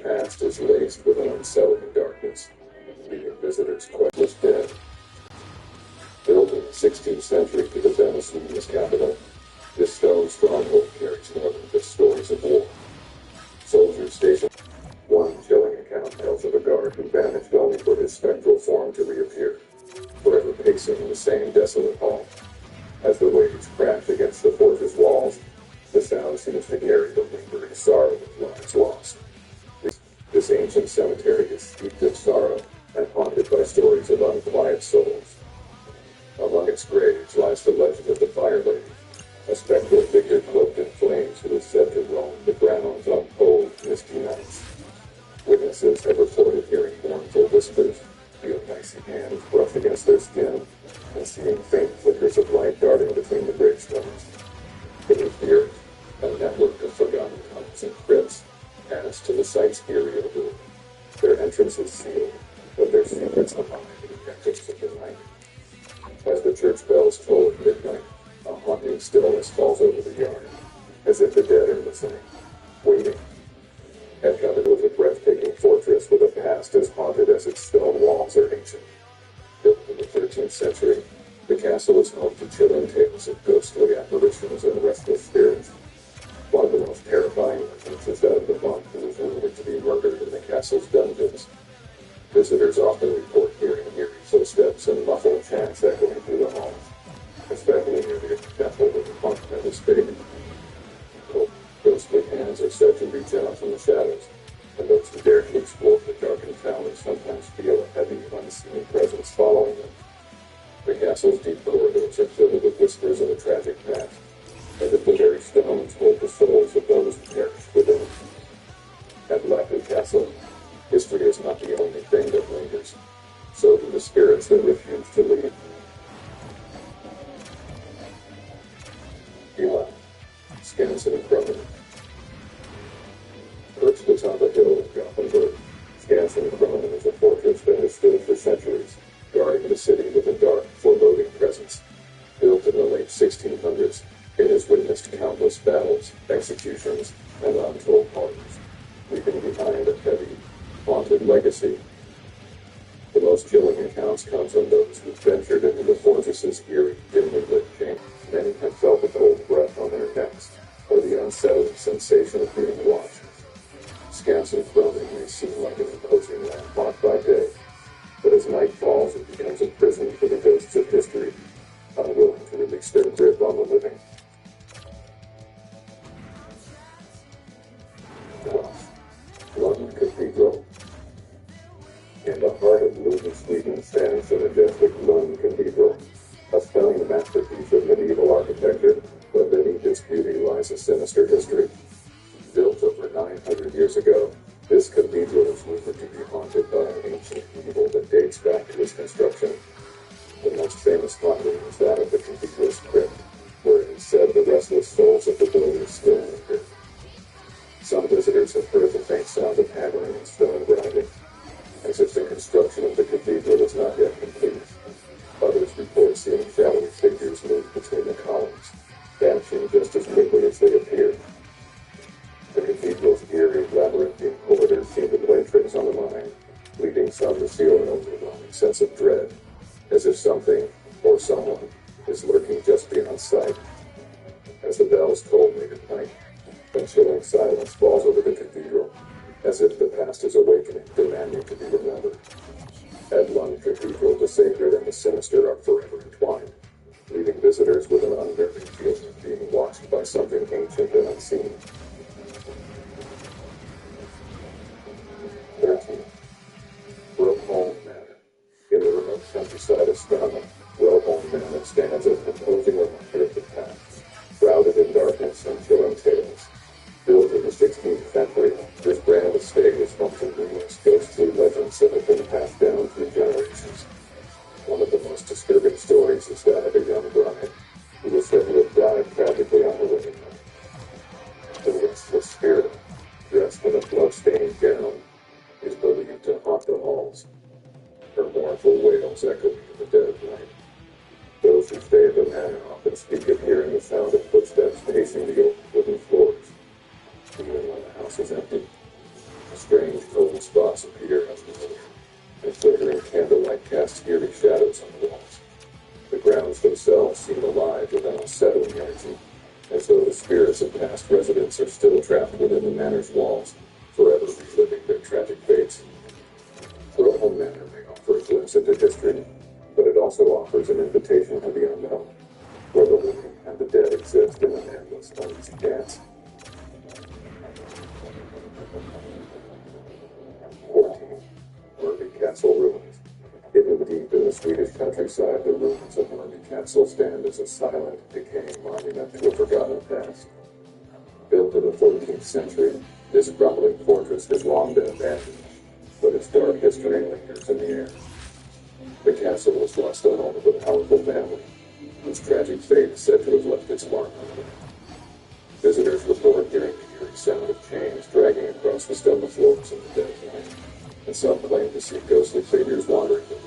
past is laced with an unsettling darkness, leaving visitors questionless dead. Built in the 16th century to defend Sweden's capital, this stone stronghold carries more than just stories of war. Soldiers stationed. One chilling account tells of a guard who vanished only for his spectral form to reappear, forever pacing in the same desolate hall. As the waves crash against the fortress walls, the sound seems to carry the lingering sorrow of lives lost. This ancient cemetery is steeped in sorrow and haunted by stories of unquiet souls. Among its graves lies the legend of the Fire Lady, a spectral figure cloaked in flames who is said to roam the grounds on cold, misty nights. Witnesses have reported hearing mournful whispers, feeling icy hands brush against their skin, and seeing faint flickers of light darting between the gravestones. It is here, a network of forgotten tunnels and crypts adds to the site's eerie allure. Their entrance is sealed, but their secrets abide in the echoes of the night. As the church bells toll at midnight, a haunting stillness falls over the yard, as if the dead are listening, waiting. Headcovered was a breathtaking fortress with a past as haunted as its stone walls are ancient. Built in the 13th century, the castle is home to chilling tales of ghostly apparitions and restless spirits. One of the most terrifying legends is that of the monk who was rumored to be murdered in the castle's dungeons. Visitors often report hearing eerie footsteps and muffled chants echoing through the halls, especially near the temple where the monk met his fate. Ghostly hands are said to reach out from the shadows, and those who dare to explore the darkened towers sometimes feel a heavy, unseen presence following them. The castle's deep corridors are filled with whispers of a tragic past, as if the very stones hold the souls of those who perished within it. At Blackwood Castle, history is not the only thing that lingers. So do the spirits that refuse to leave. Eli, Skansen and Cronin. Perched atop a hill in Gothenburg, Skansen and Cronin is a fortress that has stood for centuries, guarding the city with a dark, foreboding presence. Built in the late 1600s, it has witnessed countless battles, executions, and untold horrors, leaving behind a heavy, haunted legacy. The most chilling accounts come from those who ventured into the fortress's eerie, dimly lit chamber. Many have felt the cold breath on their necks, or the unsettling sensation of being watched. Skansen Cronin may seem like an imposing landmark by day, but as night falls, it becomes a prison for the ghosts of history, unwilling to release their grip on the living. London Cathedral. In the heart of Lund, Sweden, stands the majestic Lund Cathedral, a stunning masterpiece of medieval architecture, but beneath its beauty lies a sinister history. Built over 900 years ago, this cathedral is rumored to be haunted by an ancient evil that dates back to its construction. The most famous haunting is that of the cathedral's crypt, where it is said the restless souls of the builders still linger. Some visitors have heard the faint sound of hammering and stone grinding, as if the construction of the cathedral is not yet complete. Others report seeing shadowy figures move between the columns, vanishing just as quickly as they appeared. The cathedral's eerie, labyrinthine corridors seem to play tricks on the mind, leading some to feel an overwhelming sense of dread, as if something, or someone, is lurking just beyond sight. As the bells toll late at night, a chilling silence falls over the cathedral, as if the past is awakening, demanding to be remembered. At Lund Cathedral, the sacred and the sinister are forever entwined, leaving visitors with an unnerving feeling of being watched by something ancient and unseen. 13. Röholm Manor. In the remote countryside of Scotland, Röholm Manor stands as an imposing reminder of the past, shrouded in darkness and chilling tales. Built in the 16th century, this grand estate is home to numerous ghostly legends that have been passed down through generations. One of the most disturbing stories is that of a young bride, who was said to have died tragically on her wedding night. The restless spirit, dressed in a blood-stained gown, is believed to haunt the halls, her mournful wails echoing in the dead of night. Those who stay at the manor often speak of hearing the sound of footsteps pacing the old wooden floors, even when the house is empty. Strange golden spots appear out of nowhere, and flickering candlelight casts eerie shadows on the walls. The grounds themselves seem alive with an unsettling energy, as though the spirits of past residents are still trapped within the manor's walls, forever reliving their tragic fates. Rohan Manor may offer a glimpse into history, but it also offers an invitation to the unknown, where the living and the dead exist in an endless, uneasy dance. 14. Murphy Castle Ruins. Hidden deep in the Swedish countryside, the ruins of Murphy Castle stand as a silent, decaying monument to a forgotten past. Built in the 14th century, this crumbling fortress has long been abandoned, but its dark history lingers in the air. The castle was once the home of a powerful family, whose tragic fate is said to have left its mark on the land. Visitors report hearing the eerie sound of chains dragging across the stone floors in the dead of night, and some claim to see ghostly figures wandering the room.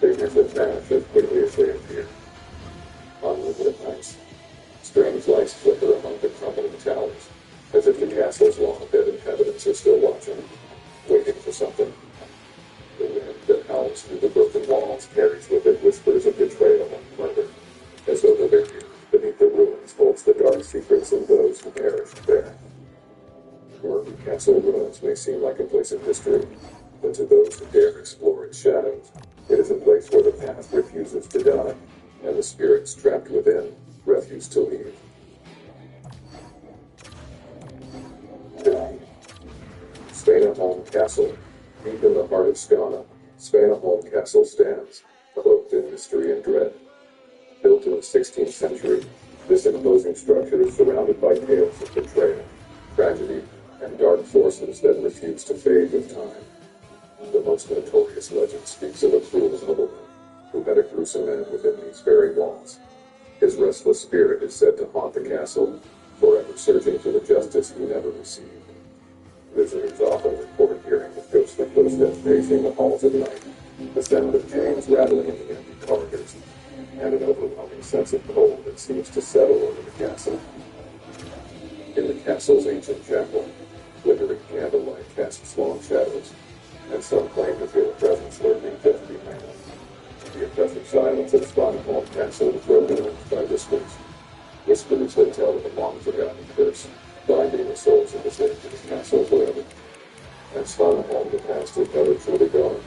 Figures that vanish as quickly as they appear. On moonlit nights, strange lights flicker among the crumbling towers, as if the castle's long-dead inhabitants are still watching, waiting for something. The wind that howls through the broken walls carries with it whispers of betrayal and murder, as though the very earth beneath the ruins holds the dark secrets of those who perished there. Murphy Castle ruins may seem like a place of history, but to those who dare explore its shadows, it is a place where the past refuses to die, and the spirits trapped within refuse to leave. 15. Svanaholm Castle. Deep in the heart of Skåne, Svanaholm Castle stands, cloaked in mystery and dread. Built in the 16th century, this imposing structure is surrounded by tales of betrayal, tragedy, and dark forces that refuse to fade with time. The most notorious legend speaks of a cruel nobleman who met a gruesome end within these very walls. His restless spirit is said to haunt the castle, forever searching for the justice he never received. Visitors often report hearing the ghostly footsteps pacing the halls at night, the sound of chains rattling in the empty corridors, and an overwhelming sense of cold that seems to settle over the castle. In the castle's ancient chapel, flickering candlelight casts long shadows, and some claim to feel a presence lurking just behind them. The oppressive silence of Svanaholm Castle is broken only by whispers that tell of a long-forgotten curse, binding the souls of the slaves of the castle forever. And Svanaholm, the past is never truly gone,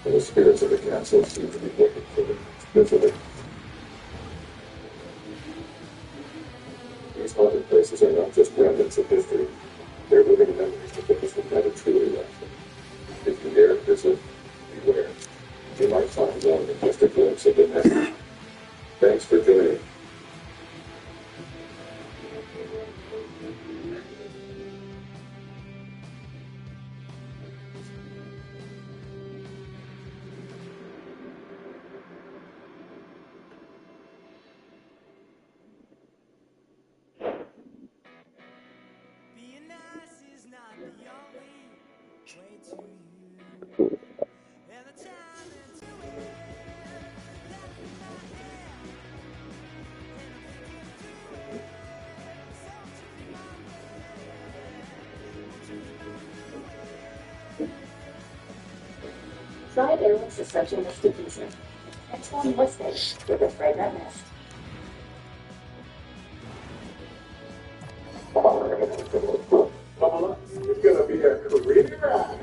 and the spirits of the castle seem to be looking for the next visitor. These haunted places are not just remnants of history, they're living memories of those who never truly left. If you dare visit, beware. You might find more than just a glimpse of the past. Thanks for joining. Being nice is not the only way to you. And the time and to it, left in my hand. And I'm thinking through it, so to my Tried airless is such an institution. And one listed with a fragrant mist. It's gonna be a career ride.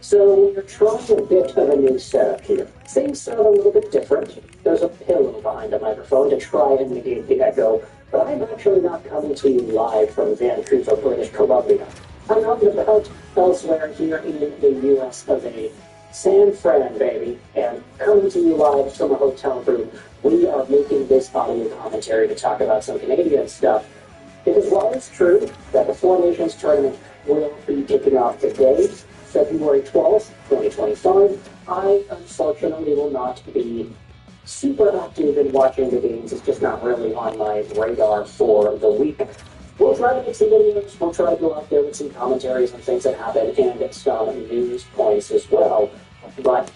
So we're trying a bit of a new setup here. Things sound a little bit different. There's a pillow behind the microphone to try and negate the echo, but I'm actually not coming to you live from Vancouver, British Columbia. I'm out and about elsewhere here in the US of A. San Fran, baby, and coming to you live from a hotel room. We are making this audio commentary to talk about some Canadian stuff. Because while it's true that the Four Nations tournament will be kicking off today, February 12th, 2025, I unfortunately will not be super active in watching the games. It's just not really on my radar for the week. We'll try to make some videos, we'll try to go out there with some commentaries on things that happen and some news points as well. But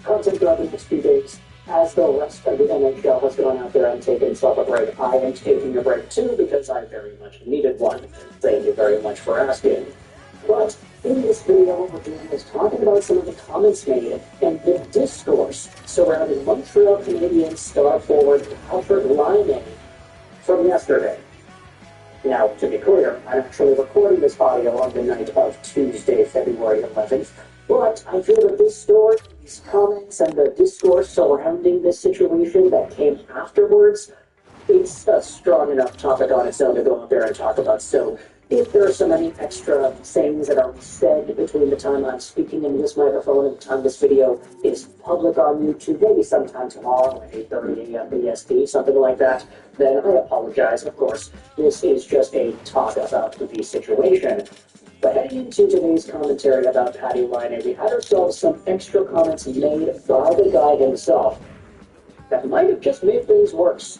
content throughout the next few days, as the rest of the NHL has gone out there and taken itself a break, I am taking a break too because I very much needed one. Thank you very much for asking. But in this video, what we're doing is talking about some of the comments made and the discourse surrounding Montreal Canadiens star forward Patrick Laine from yesterday. Now, to be clear, I'm actually recording this audio on the night of Tuesday, February 11th, but I feel that this story, these comments, and the discourse surrounding this situation that came afterwards, it's a strong enough topic on its own to go out there and talk about. So, if there are so many extra sayings that are said between the time I'm speaking into this microphone and the time this video is public on YouTube, maybe sometime tomorrow at 8:30 a.m. BST, something like that, then I apologize, of course. This is just a talk about the situation. But heading into today's commentary about Patty Laine, we had ourselves some extra comments made by the guy himself that might have just made things worse.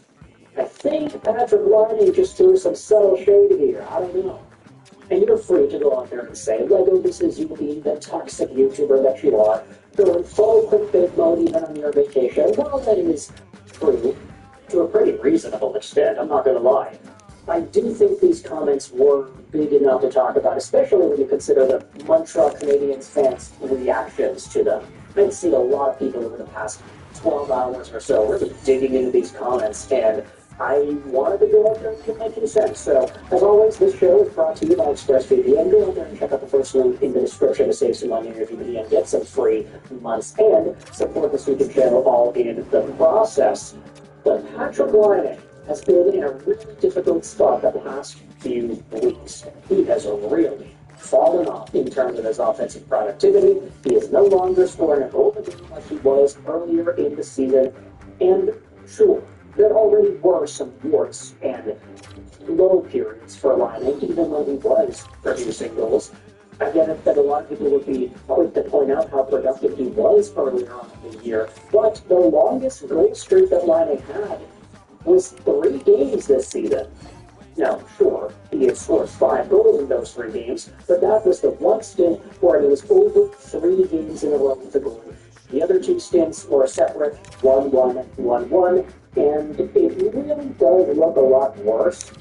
I think Patrick Laine just threw some subtle shade here. I don't know. And you're free to go out there and say, Lego, this is you being the toxic YouTuber that you are. Going full clickbait mode even on your vacation. Well, that is true to a pretty reasonable extent, I'm not going to lie. I do think these comments were big enough to talk about, especially when you consider the Montreal Canadiens fans' reactions to them. I've seen a lot of people over the past 12 hours or so really digging into these comments, and I wanted to go out there and give my consent. So, as always, this show is brought to you by ExpressVPN. Go out there and check out the first link in the description to save some money on your VPN, get some free months, and support the YouTube channel all in the process. But Patrick Laine has been in a really difficult spot the past few weeks. He has really fallen off in terms of his offensive productivity. He is no longer scoring a goal a game like he was earlier in the season. And sure, there already were some warts and low periods for Laine, even when he was producing goals. I get it that a lot of people would be quick to point out how productive he was earlier on in the year, but the longest goal streak that Laine had was 3 games this season. Now, sure, he had scored 5 goals in those 3 games, but that was the one stint where he was over 3 games in a row with a goal. The other 2 stints were separate, 1-1, 1-1, and it really does look a lot worse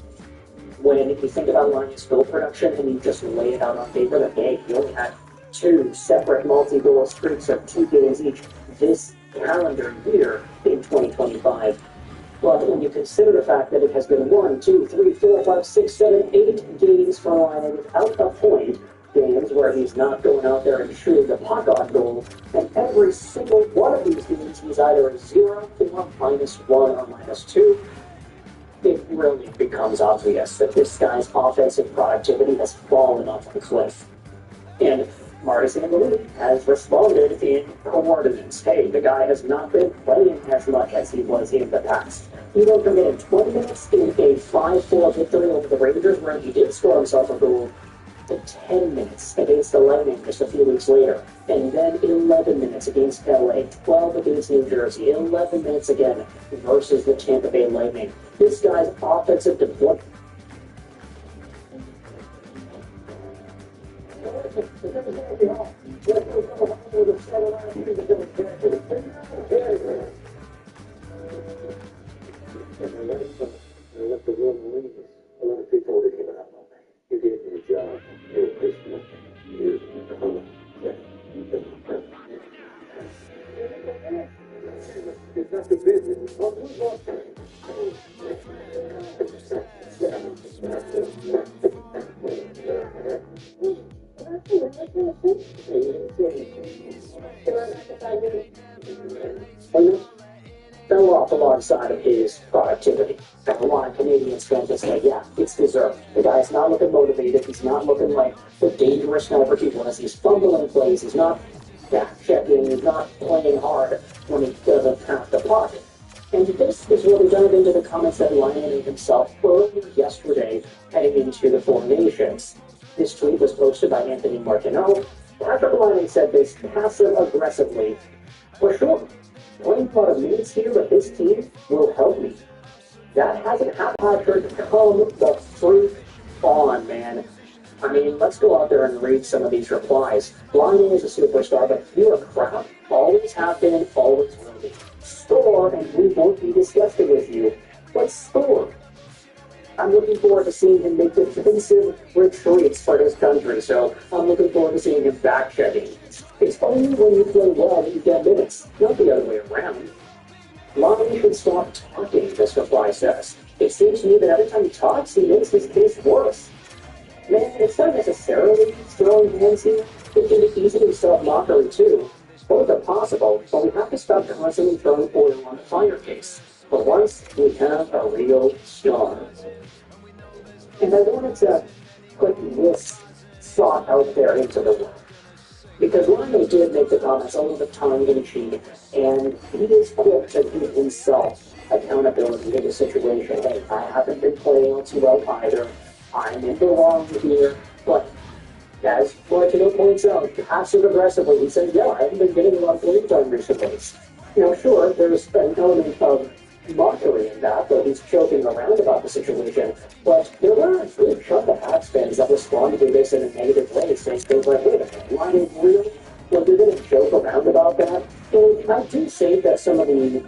when you think about Laine's goal production and you just lay it out on paper that, hey, he only had 2 separate multi-goal streaks of 2 games each this calendar year in 2025. But when you consider the fact that it has been 1, 2, 3, 4, 5, 6, 7, 8 games for Laine without a point, games where he's not going out there and shooting the puck on goal, and every single one of these games he's either a 0 or -1 or -2, it really becomes obvious that this guy's offensive productivity has fallen off the cliff. And Marty St-Louis has responded in coordinates. Hey, the guy has not been playing as much as he was in the past. He went from getting 20 minutes in a 5-4 victory over the Rangers, where he did score himself a goal, to 10 minutes against the Lightning just a few weeks later, and then 11 minutes against LA, 12 against New Jersey, 11 minutes again versus the Tampa Bay Lightning. This guy's offensive deployment. Let the room leave. A lot of people would have given up on me. You gave me a job. You increased me. You it's not the business. Fell off alongside of his productivity. And a lot of Canadians fans just say, yeah, it's deserved. The guy's not looking motivated. He's not looking like the dangerous sniper he was. He's fumbling plays. He's not back-checking. He's not playing hard when he doesn't have the puck. And this is where we dive into the comments that Laine himself earlier yesterday heading into the Four Nations. This tweet was posted by Anthony Martineau. Patrick Laine said this passive-aggressively. For sure, playing a lot of minutes here with this team will help me. That hasn't happened. Patrick, come the freak on, man. I mean, let's go out there and read some of these replies. Laine is a superstar, but you're a crap. Always have been, always will be. score, and we won't be disgusted with you. But score. I'm looking forward to seeing him make defensive retreats for his country, so I'm looking forward to seeing him back-checking. It's only when you play well that you get minutes, not the other way around. Lonnie should stop talking, Mr. Fly says. It seems to me that every time he talks, he makes his case worse. Man, it's not necessarily throwing hands here. It can be easily self-mockery, too. Both are possible, but we have to stop constantly throwing oil on the fire case. For once, we have a real star. And I wanted to put this thought out there into the world. Because Lionel did make the comments a little bit tongue-in-cheek, and he is quick to give himself accountability in the situation. Hey, I haven't been playing all too well either. I'm in the wrong here, but as Martino points out, passive-aggressively, he says, yeah, I haven't been getting a lot of playing time recently. Sure, there's an element of mockery in that, though he's joking around about the situation, but there were a good chunk of Habs fans that responded to this in a negative way, saying things like, wait a minute, Ryan, really? Well, you're going to joke around about that? And I do think that some of the,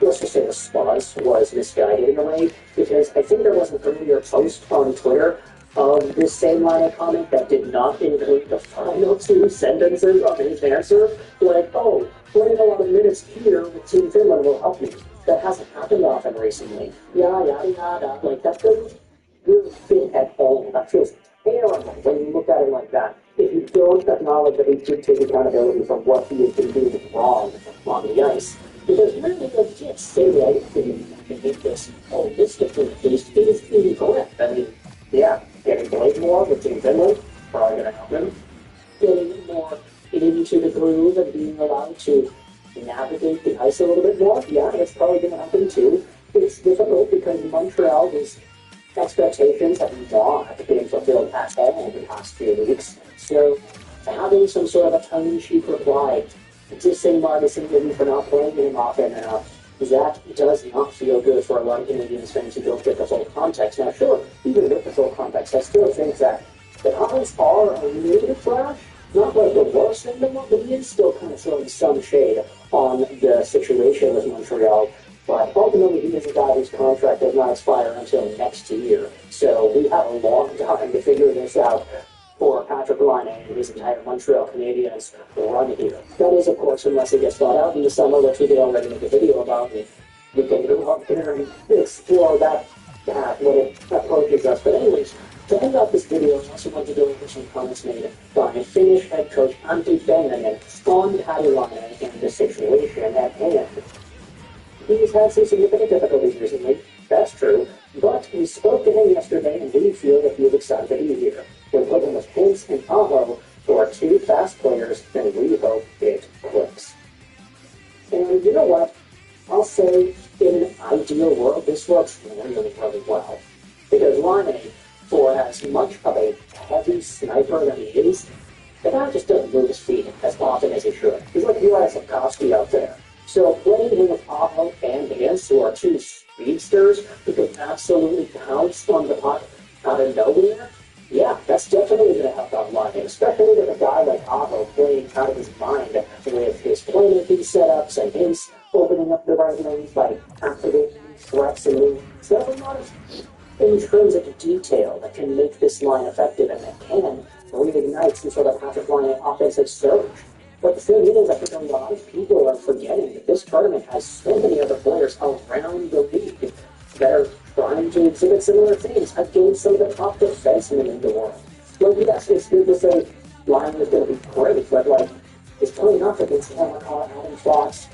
let's just say, response was misguided in a way, because I think there was an earlier post on Twitter of this same line of comment that did not include the final two sentences of his answer, like, oh, playing a lot of minutes here with Team Finland will help me. That hasn't happened often recently. Yada, yada. Like, that doesn't really fit at all. That feels terrible when you look at it like that. If you don't acknowledge that he did take accountability for what he has been doing wrong on the ice. Because really, you can't say that anything can make this holistically at least is incorrect. I mean, yeah, getting played more with Team Finland, probably going to help him. Getting more into the groove and being allowed to navigate the ice a little bit more, yeah, that's probably going to happen too. It's difficult because Montreal's expectations have not been fulfilled at all in the past few weeks. So having some sort of a tongue-in-cheek reply, just saying Marcus and Gibby for not playing him often enough, that does not feel good for a lot of Canadians fans who don't get the full context. Now, sure, even with the full context, I still think that the comments are a little bit trash. Not like the worst thing in the world, but he is still kind of throwing some shade on the situation with Montreal. But ultimately, he is a guy whose contract does not expire until next year. So we have a long time to figure this out for Patrick Laine and his entire Montreal Canadiens run here. That is, of course, unless he gets bought out in the summer, which we did already make a video about. We can go up there and explore that when it approaches us. But anyways, to end up this video, I also want to go over some comments made by Finnish head coach Antti Pennanen on Patty Laine and the situation at hand. He's had some significant difficulties recently, that's true, but we spoke to him yesterday and we feel that he's excited to be here. We're putting with Hintz and Aho, who are two fast players, and we hope it clicks. And you know what? I'll say, in an ideal world, this works really, really well. Because Laine, for as much of a heavy sniper that he is, the guy just doesn't move his feet as often as he should. He's like Eli Sapkowski out there. So playing him with Aho and Hintz, who are two speedsters who can absolutely pounce on the puck out of nowhere, yeah, that's definitely going to help out Laine, especially with a guy like Aho playing out of his mind with his playmaking setups and Hintz opening up the right lanes by activating threats and moves. So there's a lot of intrinsic detail that can make this line effective and that can reignite some sort of Patrick Laine offensive surge. But the thing is, I think a lot of people are forgetting that this tournament has so many other players around the league that are trying to exhibit similar things against some of the top defensemen in the world. Well, yes, it's good to say Laine is going to be great, but like, it's playing off against Hamilton, Adam Fox,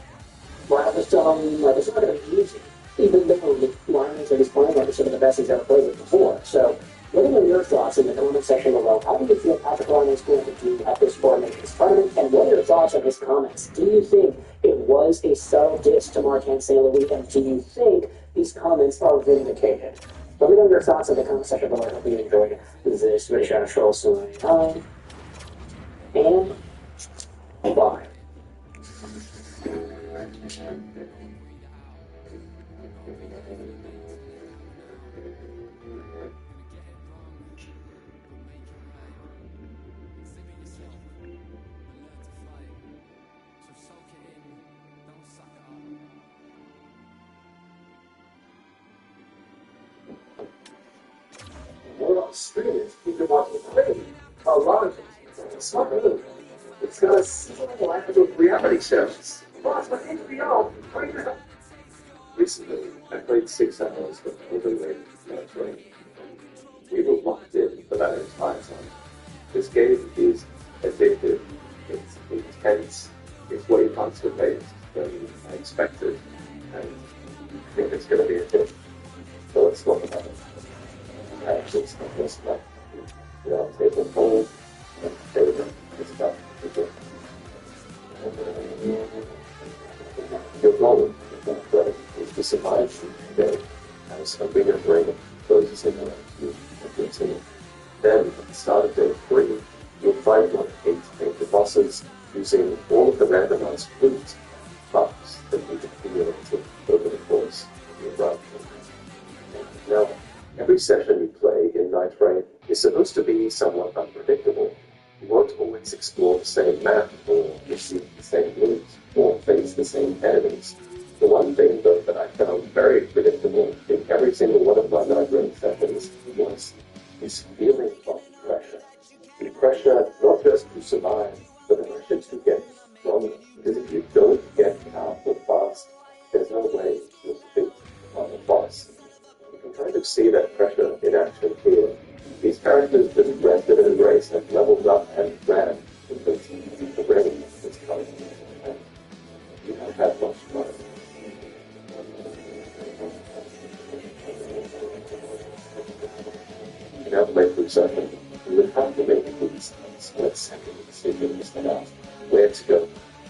Travis Dunn, like, it's not going to be easy, even though the Laine is playing like some of the best he's ever played with before. So, let me know your thoughts in the comment section below. How do you feel Patrick Laine is going to do at this point in this tournament? And what are your thoughts on his comments? Do you think it was a subtle diss to Martin St. Louis? And do you think these comments are vindicated? Let me know your thoughts in the comment section below. I hope you enjoyed this video. Show some time. And bye. So soak it in, don't suck it up. want to stream it, you can watch it play. A lot of it's smart move. It's got a seasonal lack of reality shows. Plus, with HBO, bring it up. Recently, I played 6 hours of Overweight Train. We were locked in for that entire time. This game is addictive, it's intense, it's way faster paced than I expected, and I think it's going to be a hit. So let's talk about it. I actually spent this like, take a hold and favor this stuff. Your goal is to survive the day as a bigger brain closes in on you and continue. Then, at the start of day 3, you'll fight like 8 major bosses using all of the randomized clues, buffs that you've accumulated over the course of your run. Now, every session you play in Night Rain is supposed to be somewhat unpredictable. You won't always explore the same map, or receive the same loot, or face the same enemies. The one thing, though, that I found very predictable in every single one of my Night Rain sessions was this feeling of pressure. The pressure not just to survive, but the pressure to get stronger. Because if you don't get powerful fast, there's no way you'll defeat the boss. You can kind of see that pressure in action here. These characters just rested and embraced and leveled up and ran because the rain was coming. And you have had much fun. In our playthrough session, we would have to make these split-second decisions about where to go,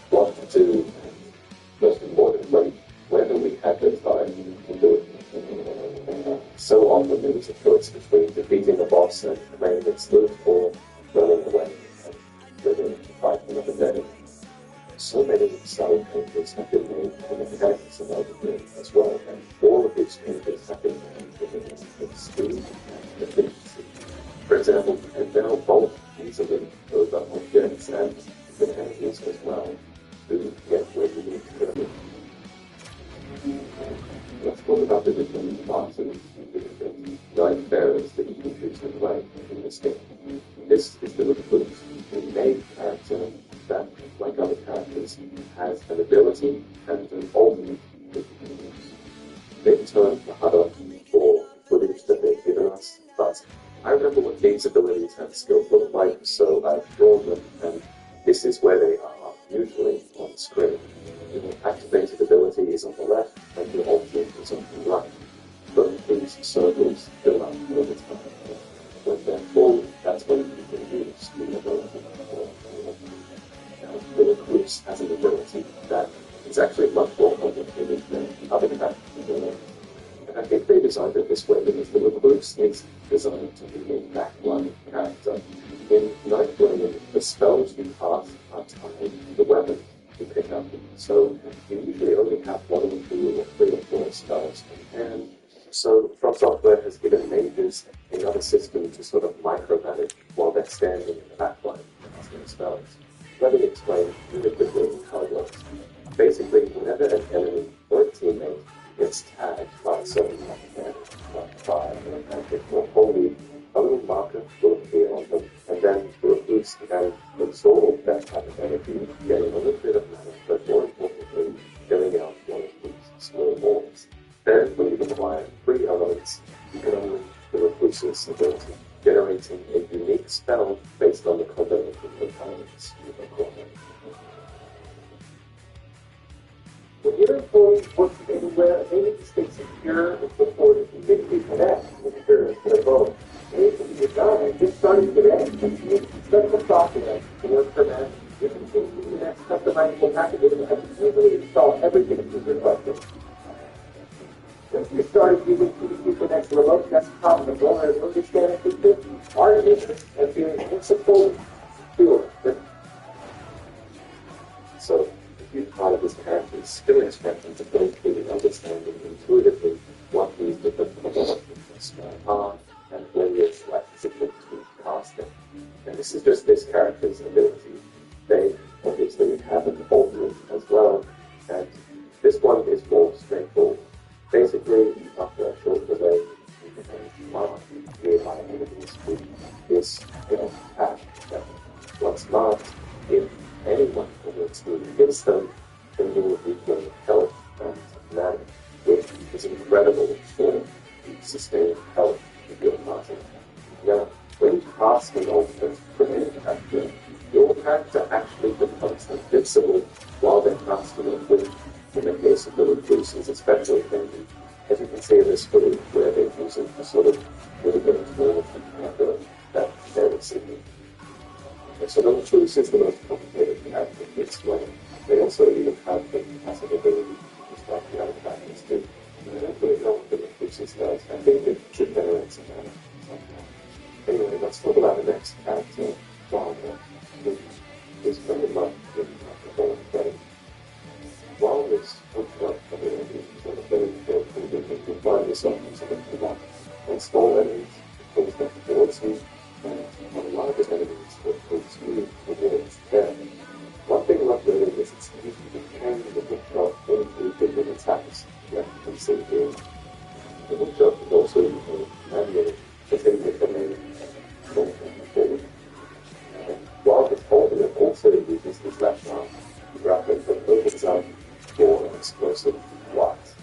what to do, and most importantly, whether we had the time to do it. So often there was a choice between defeating a boss and claiming its loot or running away and living to fight another day. So many subtle changes have been made in the mechanics of the game as well, and all of these changes have been made with speed and efficiency. For example, you can now bolt easily over objects and the enemies as well to get where you need to go. Let's talk about the different classes and the different night bearers that you can choose to play in this game. This is the recruit, a main character that, like other characters, has an ability and an ultimate that you can use. They've turned the HUD for footage that they've given us, but I remember what these abilities and skills look like, so I've drawn them, and this is where they are, usually on the screen. Your activated ability is on the left, and your ultimate is on the right. Both these circles fill up over time. When they're full, that's when you can use the ability. Now, the recruits has an ability that is actually much more complicated than other characters. And I think they designed it this way because the recruits is designed to be a backline character. In Night Rain, the spells you cast are tied to the weapon you pick up. So you usually only have 1 or 2 or 3 or 4 spells in hand. So From Software has given mages another system to sort of micromanage while they're standing in the backline casting spells. Let me explain really quickly how it works. Basically, whenever an enemy or a teammate gets tagged by a certain damage, like fire or magic or holy, a little marker will appear on them, and then the recruits can absorb that type of energy, getting a little bit of mana, but more importantly, filling out one of these small balls. Then, when you acquire 3 elements, you can unleash the recruit's ability, generating a unique spell based on the combination of elements you've acquired. When you're employing work anywhere, they need to stay secure and support it. You need to connect with your phone. Anything you've done, just starting today. Special software to work for that. You can choose the next customizable packages and easily install everything you've requested. Since you started using PDQ Connect's remote desktop and vulnerability scanning feature, our users have been principled secure. So, a huge part of this character's skill expression to go through and understanding intuitively what these different components are and when you're selecting to cast them. And this is just this character's ability. They obviously have an ultimate as well, and this one is more straightforward. Basically, after a short delay, you can mark nearby enemies incredible for the sustained health of your party. Now, when you pass an ultimate premier character, your character actually becomes invincible while they're casting a fleet. In the case of the recluses, especially thinking, as you can see in this footage where they're using a sort of really good tool that they're receiving. And so the recluse is the most complicated character to explain. They also even have the passive ability to distract the other characters too. And I don't really know what the recluses does. I think it should generate some mana. Anyway, let's talk about the next character, Wilder, who is very much in the whole game. Wilder is functional ability, so the ability to confine yourself in something you want. And small enemies, things that towards you, and on the larger enemies, that towards you, towards them. One thing about learning is it's easy to change the hookshot into different attacks that you can see here. The hookshot is also manually specific domain forward. While this alternate also uses his left arm to grab it that opens up for an explosive blast.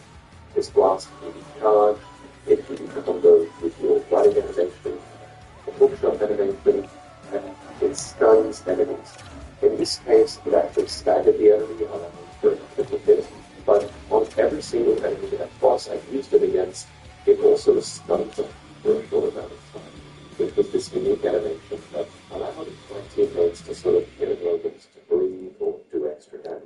This blast can be charged, it can be comboed with your running animation, the hookshot animation, and it stuns enemies. In this case, it actually staggered the enemy on a critical hit, but on every single enemy that boss I used it against, it also stunned them for a short amount of time. It was this unique animation that allowed my teammates to sort of get a moment to breathe or do extra damage.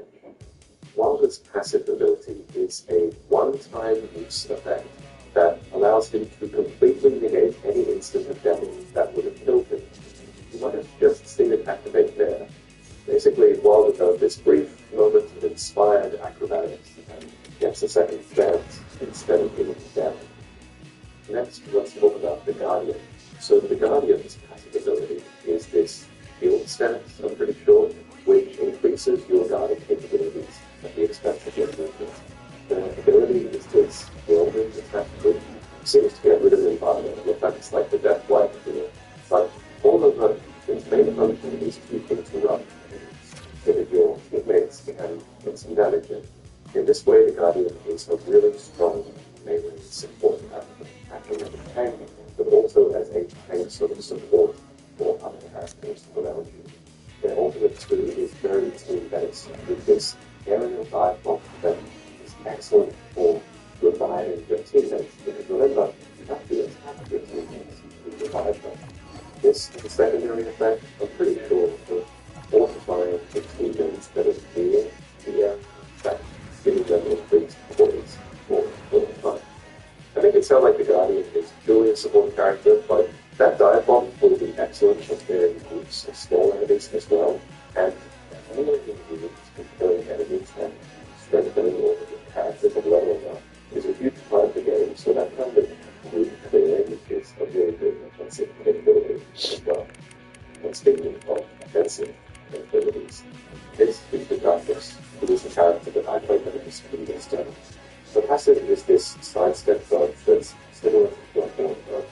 Wilder's passive ability is a one-time use effect that allows him to completely negate any instant of damage that would have killed him. You might have just seen it activate there. Basically, Wilder does this brief moment of inspired acrobatics and gets a second chance instead of being down. Next, let's talk about the Guardian. So the Guardian's passive ability is this shield stance, I'm pretty sure, which increases your guarding capabilities at the expense of your movement. The ability is this whirlwind attack, which seems to get rid of environmental effects like the death wipe here, but all of its main function is to interrupt so that your teammates can get some damage in. In this way, the Guardian is a really strong melee support acting as a tank, but also as a tank sort of support for other characters around you. The ultimate too is very team-based with this aerial dive bomb that is excellent for reviving your teammates, because remember, you have to attack your teammates to revive them. This is a secondary effect, I'm pretty sure, for fortifying the teammates that are near the effect, giving them increased points for the time. I make it sound like the Guardian is truly a support character, but that dive bomb will be excellent for clearing groups of small enemies as well, and only used for killing enemies and strengthening all of the characters and leveling up is a huge part of the game, so that kind of group clearing is a really good offensive capability as well. And speaking of offensive capabilities, this is the Darkness, who is the character that I played with this previous time. The passive is this sidestep dodge that's similar to Bloodborne, but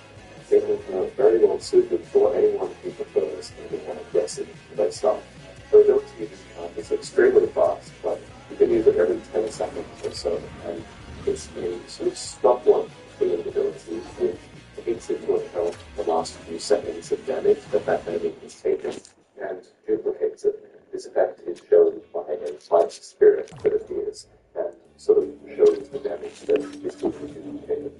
very well suited for anyone who prefers a bit more aggressive play style. The ability is extremely fast, but you can use it every 10 seconds or so, and it's a sort of stopwatch killing ability which takes into account the last few seconds of damage that enemy has taken and duplicates it. This effect is shown by a fight spirit that appears and sort of shows the damage that is duplicated.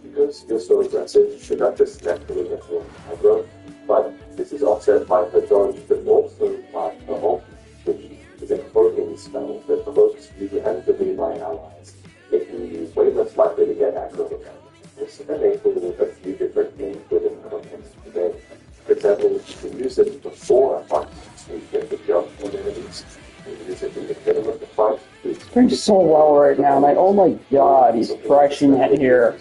Because you're so aggressive, you're not just naturally get more aggro, but this is offset by the dodge, but also by the ult, which is a cloaking spell that cloaks you and the nearby allies, making you way less likely to get aggro again. This enables a few different things within the context of the game. For example, you can use it before a fight to get the jump on enemies. You can use it in the middle of the fight. It's doing so well right now. Like, oh my god, he's crushing it here.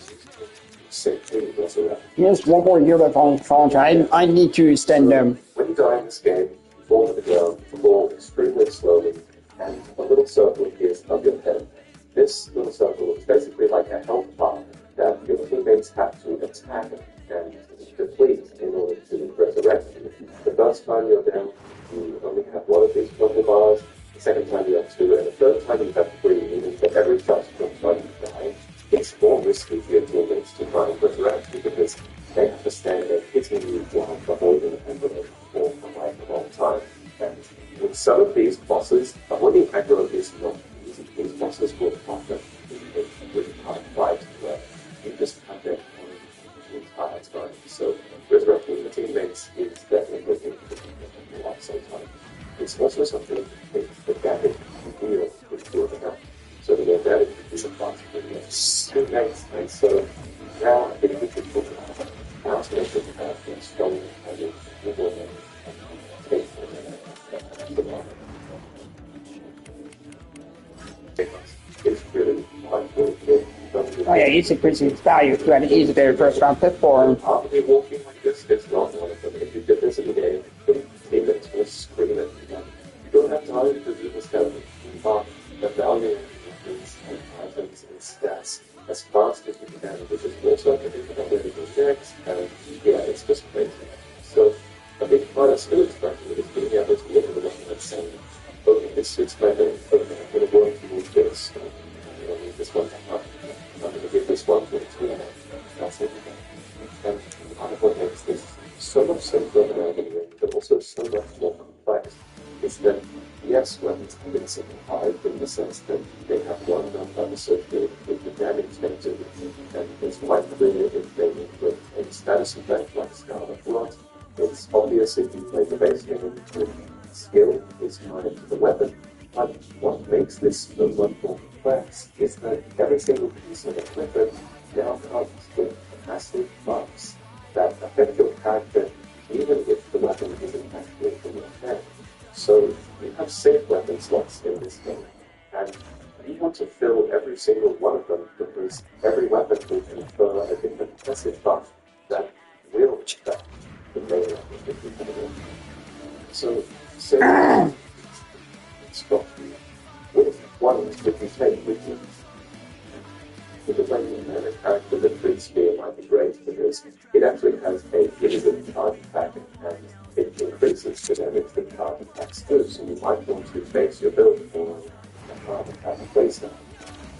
He has one more year left on contract. I need to extend him. When you die in this game, you fall to the ground, fall extremely slowly, and a little circle appears above your head. This little circle is basically like a health bar that your teammates have to attack and deplete in order to resurrect you. The first time you're down, you only have one of these purple bars. The second time you have two, and the third time you have three, meaning for every touch from time you die, it's more risky with your teammates to try and interact because they understand that hitting you while avoiding an envelope for a long time. And with some of these bosses, avoiding aggro is not easy. These bosses will often be a really hard fight where you just have that the entire time. So resurrecting the teammates is definitely a lot sometimes. It's also something that the damage you deal with your account. So the damage is a part of the teammates, and so now I think we could put now to make it strong and people take it's really quite good. Oh yeah, he's increasing his value to an easy their first round pick for him. After walking like this, it's not one of them. If you did this in the game, the teammates will scream at you. You don't have time to do this kind of the value is items and stats as fast as you can, which is also a big analytical checks, and yeah, it's just crazy. So a big part of skill extraction is being able to look at the one and say, okay, this suits my name, okay, I'm going to work towards this. I don't need this one to have. I'm going to give this one to the that's it. And part of what makes this so much simpler than arguing, but also so much more complex, is that yes, weapons have been simplified in the sense that they have one number associated with the damage they do, and it's quite clear if they include a status effect like Scarlet Blood. It's obvious if you play the base game with skill is tied to the weapon. But what makes this so much more complex is that every single piece of equipment now comes with passive buffs that affect your character even if the weapon isn't actually in your hand. So you have safe weapon slots in this game, and you want to fill every single one of them because every weapon will confer a different passive buff that will affect the main weapon if you have it. So say stop with one that you take with you. With the dynamic character, the free spear might be great because it actually has a hidden charge attack and it increases the damage that charge attacks do. So you might want to base your build for a charge attack playstyle.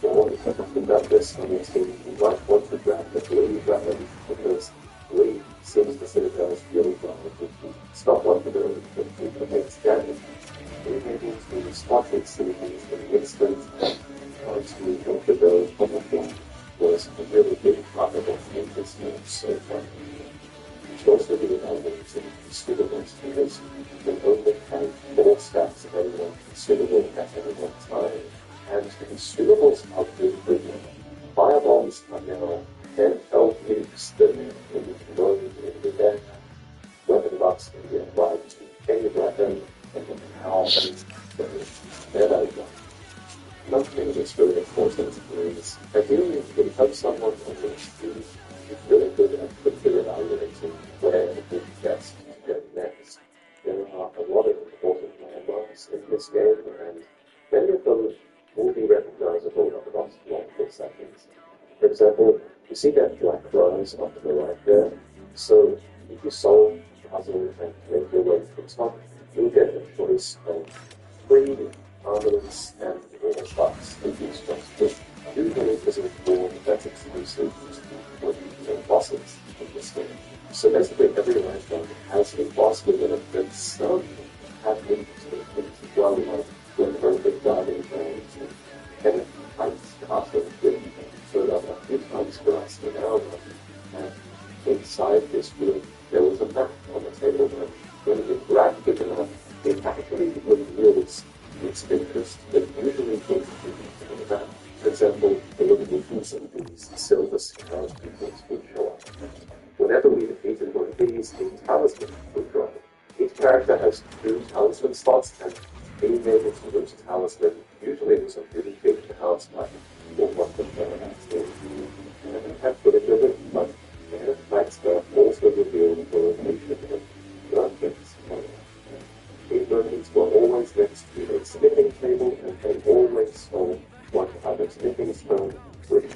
Or if you've done this on your team, you might want to grab the blue weapon because blue seems to Citadel's really well. Stop one to build, but it makes damage. Being able to spot it, see things in an instant, or to help the build on the floor was a really big part of what made this game so fun. You should also be evaluating consumables because you can only have 4 stacks of any one consumable at any one time, and the consumables are really good. Firebombs are now 10 health nukes that you can load into their weapon box and get right to any weapon and then how they're not done. Another thing that's really important is ideally you can have someone on your team who's really good at quickly evaluating where the big best to go next. There are a lot of important landmarks in this game, and many of them will be recognizable across multiple settings. For example, you see that black rose up to the right there. So if you solve the puzzle and make your way to the top, you'll get a choice of 3 armaments and all buffs in these jobs. Usually this is more that's exclusive to the bosses in this game. So basically every landmark has a boss within it, but some have interesting things as well, like with perfect diving range and heights castle with showed up a few times for us in our run. And inside this room there was a map on the table that when you grab big enough, it actually reveals its interest that usually takes people to the map. For example, the little piece of these silver scars peoples will show up. Whenever we defeated one of these, a talisman would drop. Each character has 2 talisman slots, and being able to lose a talisman usually was a really big house like or what the actually I haven't had footage of it, but the Baxter also revealed the location of merchants. These merchants were always next to a smithing table, and they always sold one type of smithing stone, which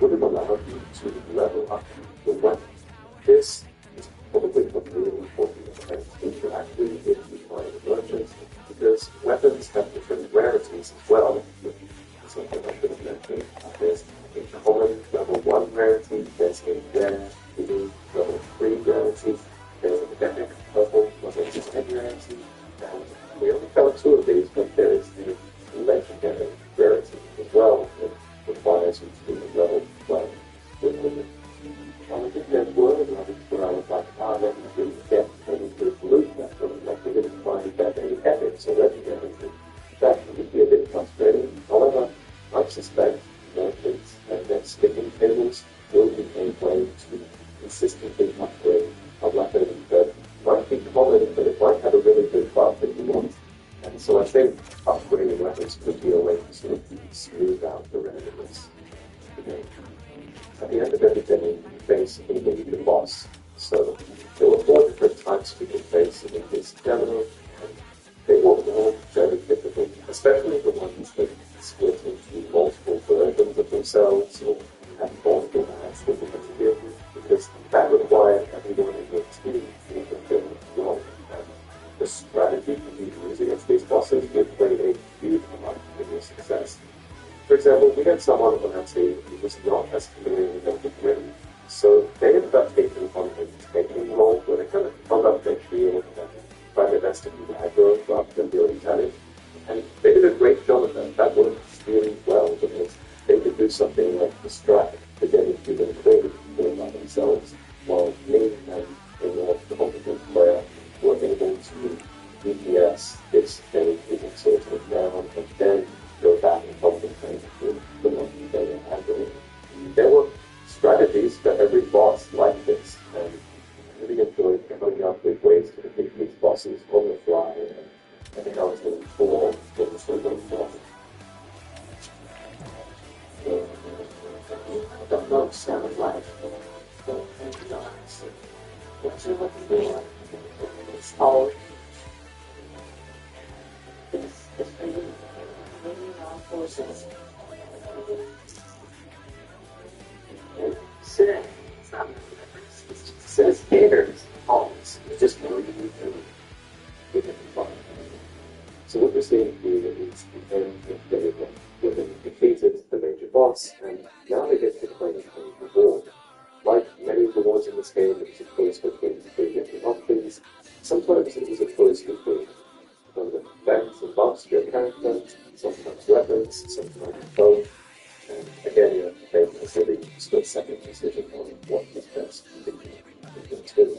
would have allowed you to level up the weapon. This is probably a really important and interaction if you find merchants, because weapons have different rarities as well. Something I should have mentioned. There's a common level 1 At the end of every day, you face a new boss. So there were 4 different types we could face in this demo, and they were all very difficult, especially the ones that split into multiple versions of themselves or had multiple maps that we had to deal with, because that required everyone in your team to fulfill a role. And the strategy you use against these bosses would play a huge part in your success. For example, we had someone on our team who was not as familiar with Delta Grim, so they ended up taking on a taking role where they kind of held up their shield and tried their best to be aggro rather than dealing damage. And they did a great job of that. That worked really well because they could do something like distract the getting to them clearly by themselves, while me and a more competent player were able to DPS this thing using sort of down and then go back and help them train with the one they were handling. There were strategies for every boss like this, and I really enjoyed coming up with ways to defeat these bosses on the fly, and I think I was going to pull things with them from. I don't know, sound like. What you're looking for? It's all. This is for you. Maybe armed forces. Sit. It's not really difference. It just says here. Always. It's just no you need to fun. So what we're seeing here is the end of day one, where they defeated the major boss, and now they get to claim a reward. Like many rewards in this game, it was a choice between 3 different options. Sometimes it was a choice between effects and buffs to your character, sometimes weapons, sometimes both. And again, you have to make a really split-second decision on what is best between the two.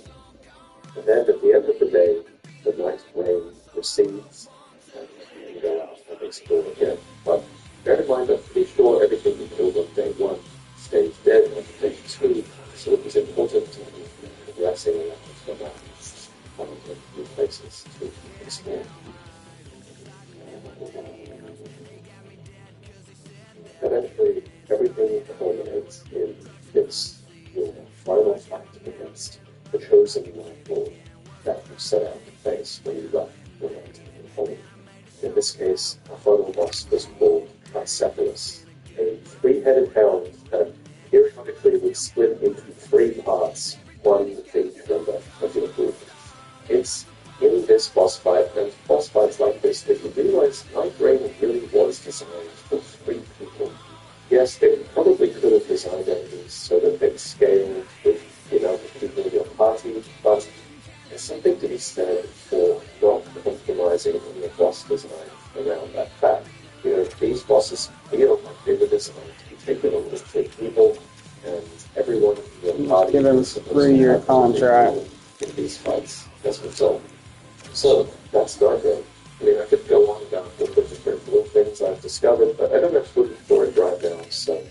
And then at the end of the day, the night rain recedes, and you go out and explore again. But bear in mind, I'm pretty sure everything you killed on day 1 stays dead on day 2, so it was important to be progressing around from that, finding new places to explore. Eventually, everything culminates in this your final fight against the chosen Lord that you set out to face when you left the land in home. In this case, our final boss was called Tricephalus, a 3-headed hound that periodically would split into 3 parts, one for each member of your group. It's in this boss fight, and boss fights like this, that you realize Night Rain really was designed for 3 people. Yes, they probably could have designed enemies so that they'd scale with the amount of people in your party, but there's something to be said for not compromising on your boss design around that fact. These bosses feel like they were designed to be taken on with 3 people, and everyone in your party Give him a 3-year contract in these fights as a result. So that's Night Rain. I mean, I could go on about all the different little things I've discovered, but I don't have footage for it right now, so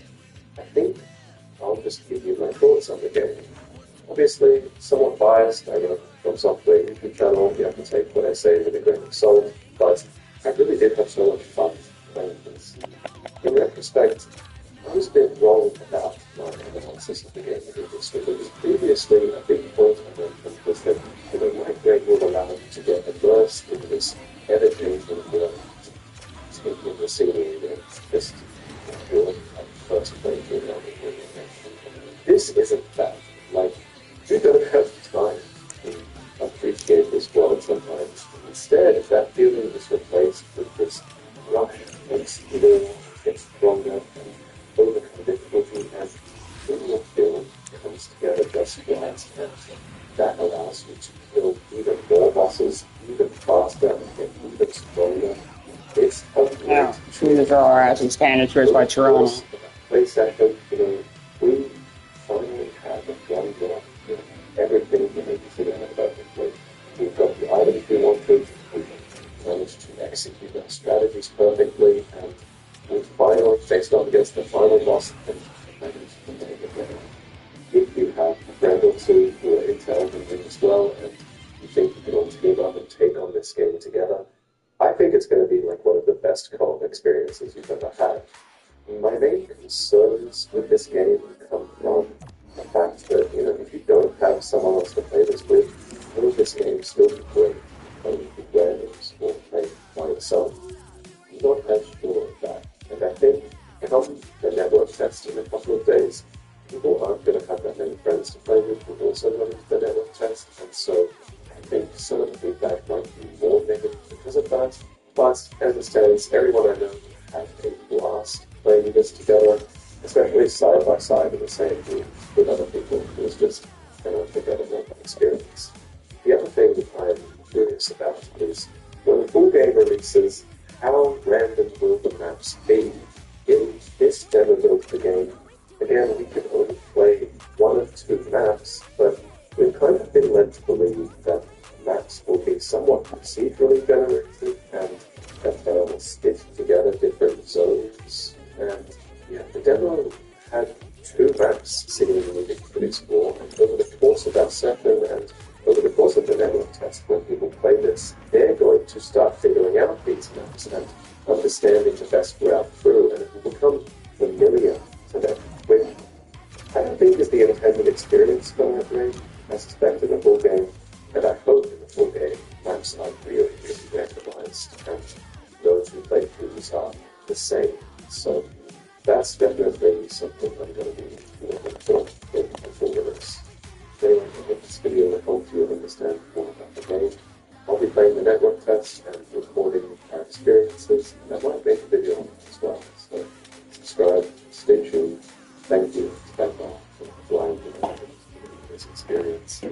I think I'll just give you my thoughts on the game. Obviously, somewhat biased. I know from Software YouTube channel, you have to take what I say with a grain of salt, but I really did have so much fun playing this. In retrospect, I was a bit wrong about my analysis of the game previously, because previously a big point I mentioned was that Night Rain will allow you to get immersed in this ever-changing world, taking the scenery and just enjoying that first playthrough of it. This isn't that. Like, you don't have time to appreciate this world sometimes. Instead, that feeling is replaced with this rush and skill gets stronger and overcome difficulty, and when your film comes together just right, and that allows you to kill even more bosses, even faster, and even stronger. It's a great Shooters are our ass in Spanish, where's my Toronto? play session. We finally have one more. Everything we need to figure out perfectly. We've got the items we wanted, we've managed to execute our strategies perfectly, and we finally faced off against the final boss and managed to take it down. If you have a friend or two who are intelligent as well, and you think you can all team up and take on this game together, I think it's going to be like one of the best co-op experiences you've ever had. My main concerns with this game come people aren't going to have that many friends to play with who also run the network test, and so I think some of the feedback might be more negative because of that. But as it stands, everyone I know had a blast playing this together, especially side by side in the same room with other people. It was just an unforgettable experience. The other thing I'm curious about is when the full game releases, how random will the maps be? In this demo build of the game, again, we can only play one of two maps, but we've kind of been led to believe that maps will be somewhat procedurally generated and that they'll stitch together different zones. And yeah, the demo had two maps seemingly we could explore, and over the course of that session and over the course of the network test, when people play this, they're going to start figuring out these maps and understanding the best route through, and it will become familiar to them, which I don't think is the intended experience for that game. I suspect in the full game, and I hope in the full game, maps are really, really randomized, and those who play throughs are the same. So that's definitely something I'm going to be looking for in the full release. Anyway, I hope this video will help you understand more about the game. I'll be playing the network test and recording our experiences, and I might make a video on it as well. So subscribe, stay tuned. Thank you, Stefan, for flying me this experience.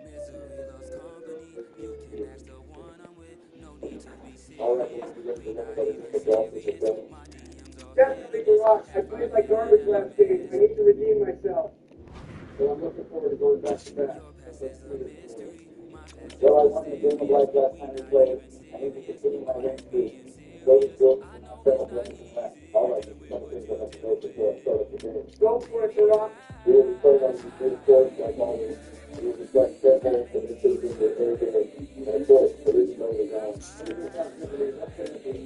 Misery loves company. You can ask the one I'm with. No need to be All right, serious. we'll We get not to even the glasses serious. again. My DMs are Definitely, Barack. I played like garbage last game. I need to redeem myself. Well, I'm looking forward to going back to that. your past is a mystery. My past Well, I is won the mysterious. game of life last time we played. I need to continue my win streak. Go to Jordan and I'll settle for anything less. All right, this is one of the things I have to know before I start up the game. Go for it, Barack. We will be playing on the good course like always. We will be playing careful and the decisions are very good. And of course, the reason why we're down.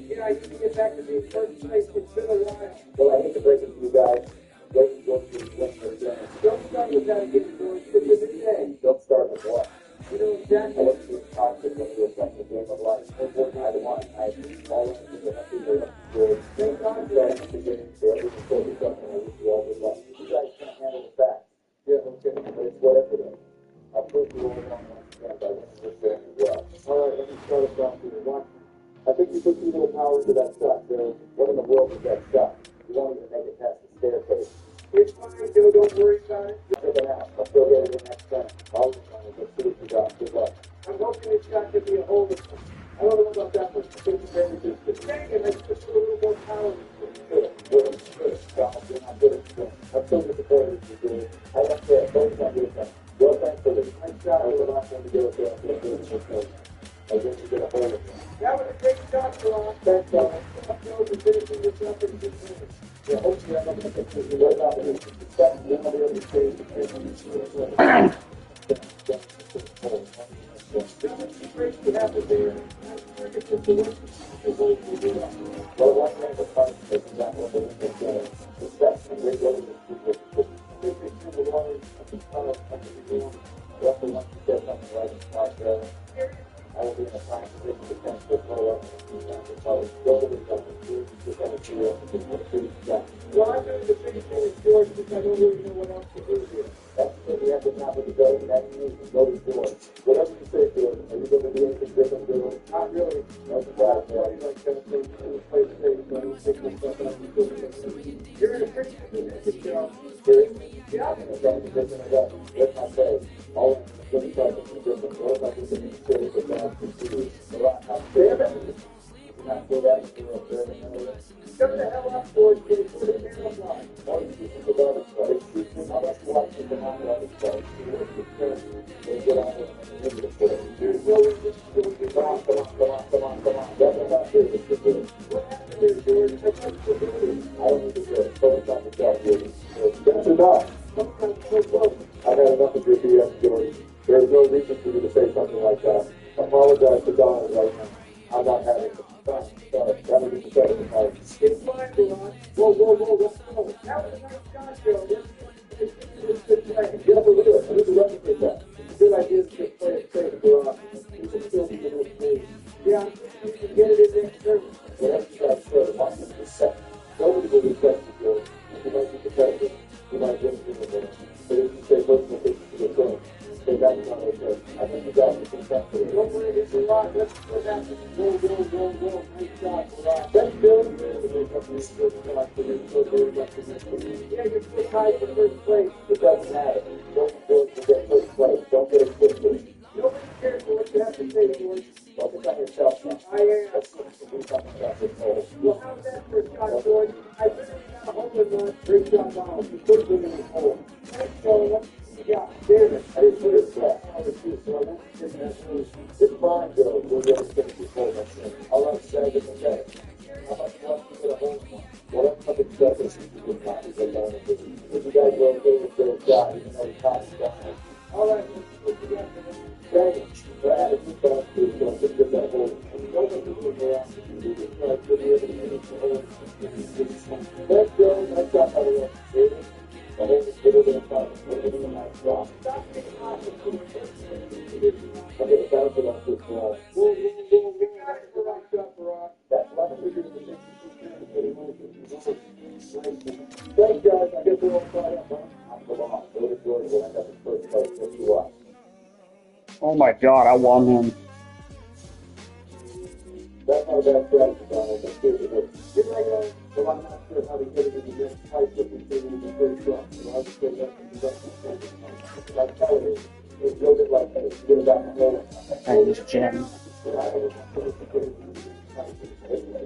Yeah, I need to get back to being first place. It's been a while. Well, I hate to break it to you guys. Wait and go through the rest of the game. Don't start with that again, George. It's a new day. Don't start with what? You know I exactly. want to be toxic when you affect the game of life. I want. I all of the happy to good. Thank God for That that. at the beginning, so everything focused up and I wish you all good luck. You guys can't handle the facts. Yeah, okay, but it's whatever though. I'll prove you all wrong once again by winning this game as well. All right, let me start us off here. One, I think you put too little power into to that shot, Joe. What in the world was that shot? You wanted to make it past the staircase. It's fine, Joe. Don't worry about it. Check it out. I'll still get it in next time. All the time. Let's see what you got. Good luck. I'm hoping it's not going to be a hole. I don't know about that, but I think it's very good. It's banging. I just put a little more power into it. Good. God, you're not good at this. I'm so disappointed you do. I don't care. Both not good at Well, thanks for this. Nice shot. I was not going to do it there. I guess you get a hold of it. That was a great shot, Ron. Thanks, John. Joe, for finishing this up in 6 minutes. Yeah, hopefully I'm not going to fix it. You're right out of it. Then I'll be able to say It's great to have it there. It's just the worst well, one thing that's fun is exactly what they're doing. Respect and great love of people. Roughly once you said something right, it's not I will be in a fine position to finish the flow up. It's always gold and something good. Just have a feel. Well, I'm doing the same thing as George because I don't really know what else to do here. That's what we have to top of the building. That means go to George. Whatever you say, George. Are you going to do anything different, George? Not really. That's about it. Like that, they play safe, but I don't think there's nothing I can do. You're in a pretty good position, Joe. Yeah. Let's not say all of the different different world like this in the city, but now it's a lot out there. You're not good at it, you're up there, you know. Shut the hell up, George. Get it put it in the line. All you people the garbage truck. How much watch is the non-garbage truck? They get out and into the foot. There's no reason to do it. Come on. That's not good. It's just good. What happened there, George? I thought you were doing it. I don't need to do it. Focus on yourself, George. That's enough. Sometimes so close. I've had enough of your BS, George. There is no reason for you to say something like that. Apologize to Don right now. I'm not having it. Sorry. That was just a second time. It's fine, Ron. Whoa, let's go. That was a nice shot, Joe. It's good play. Yeah, but look at it. I need to replicate that. It's a good idea to just play it safe for us. You should still be in this game. Yeah, you can get it in next service. Whatever you got to say, watch this for a second. Nobody will respect you, George. You might be competitive. You might win the game. But if you say personal things to your friend, say that's not okay. I think you got to consent to it. Don't worry, it's a lot. Let's go back. Go. Nice shot, Ron. That's good. Yeah, you're still tied for first place. It doesn't matter. Don't George will get first place. Don't get it twisted. Nobody cares for what you have to say, George. Focus on yourself, son. I am. Let's do something about this hole. Well, how's that for a shot, George? I better not a hole in one. Great shot, Ron. You could have been in the hole. Thanks, Joe. Yeah, damn it. I didn't put it flat. I was too slow. I won't take that move. It's fine, Joe. We'll get it fixed before next time. All I'm saying is okay. How much once you get a hold of one? Whatever something does, you can copy it down. If you guys are okay with their shot, even though the copy down. All right, let's get together. Thank you. For attitude, don't do it. Don't just get that hold. Don't let the move around. You just try to be able to get it to hold. Thanks, Joe. Nice shot, by the way. I think it's good in the front. We're going to nice shot. Stop getting off the field. I'm going to bounce it off this wall. Whoa. We got it for right shot, Ron. That's why we're going to be Thanks, guys. I guess we're all caught up, huh? I'm the boss. Go to George. We'll end up in first place. What you watch? Oh my god, I won him. That's not a bad strategy, Donald. That's good. Get right on. So I'm not sure how to get it in the next fight if we see the first shot. So I'll just go back and do that. Like television. It's a little bit like that. It's good about the whole. Hey, this Jim.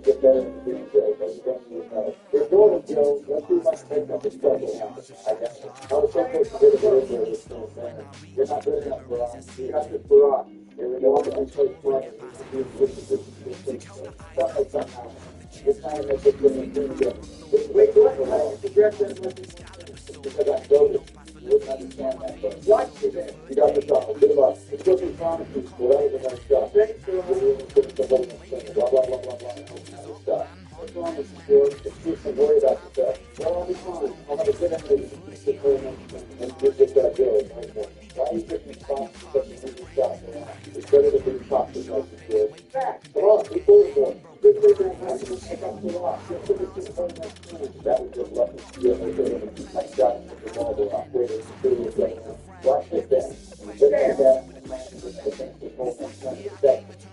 Get better in the game, Joe. We're going to Joe. Let's see if I can make up this trouble now. I guess. I was supposed to get it in there. It's still saying. You're not good enough, Barack. You got this, Barack. Here we go. I'm going to play front. Stuff like somehow. You're trying to make it good. Wait, what? I regret that because I showed it. You wouldn't understand that. But watch you then. You got the shot. Good luck. It's looking promising. Whatever the next shot. Thanks, Blah, blah, blah, blah, blah. Stop. What's wrong with you, George? It's just a worry about yourself. Well, I'll be fine. I'll have a good ending. And you're just that good. Why are you taking spots for such a easy shot? It's better to be cautious like you, George. Back. Come on. Be forward. Good play for the pick up the rock. Just put it to the phone next time. That was just lucky. Nice shot. Put the ball to rock. Wait a second. Watch this down. Get that.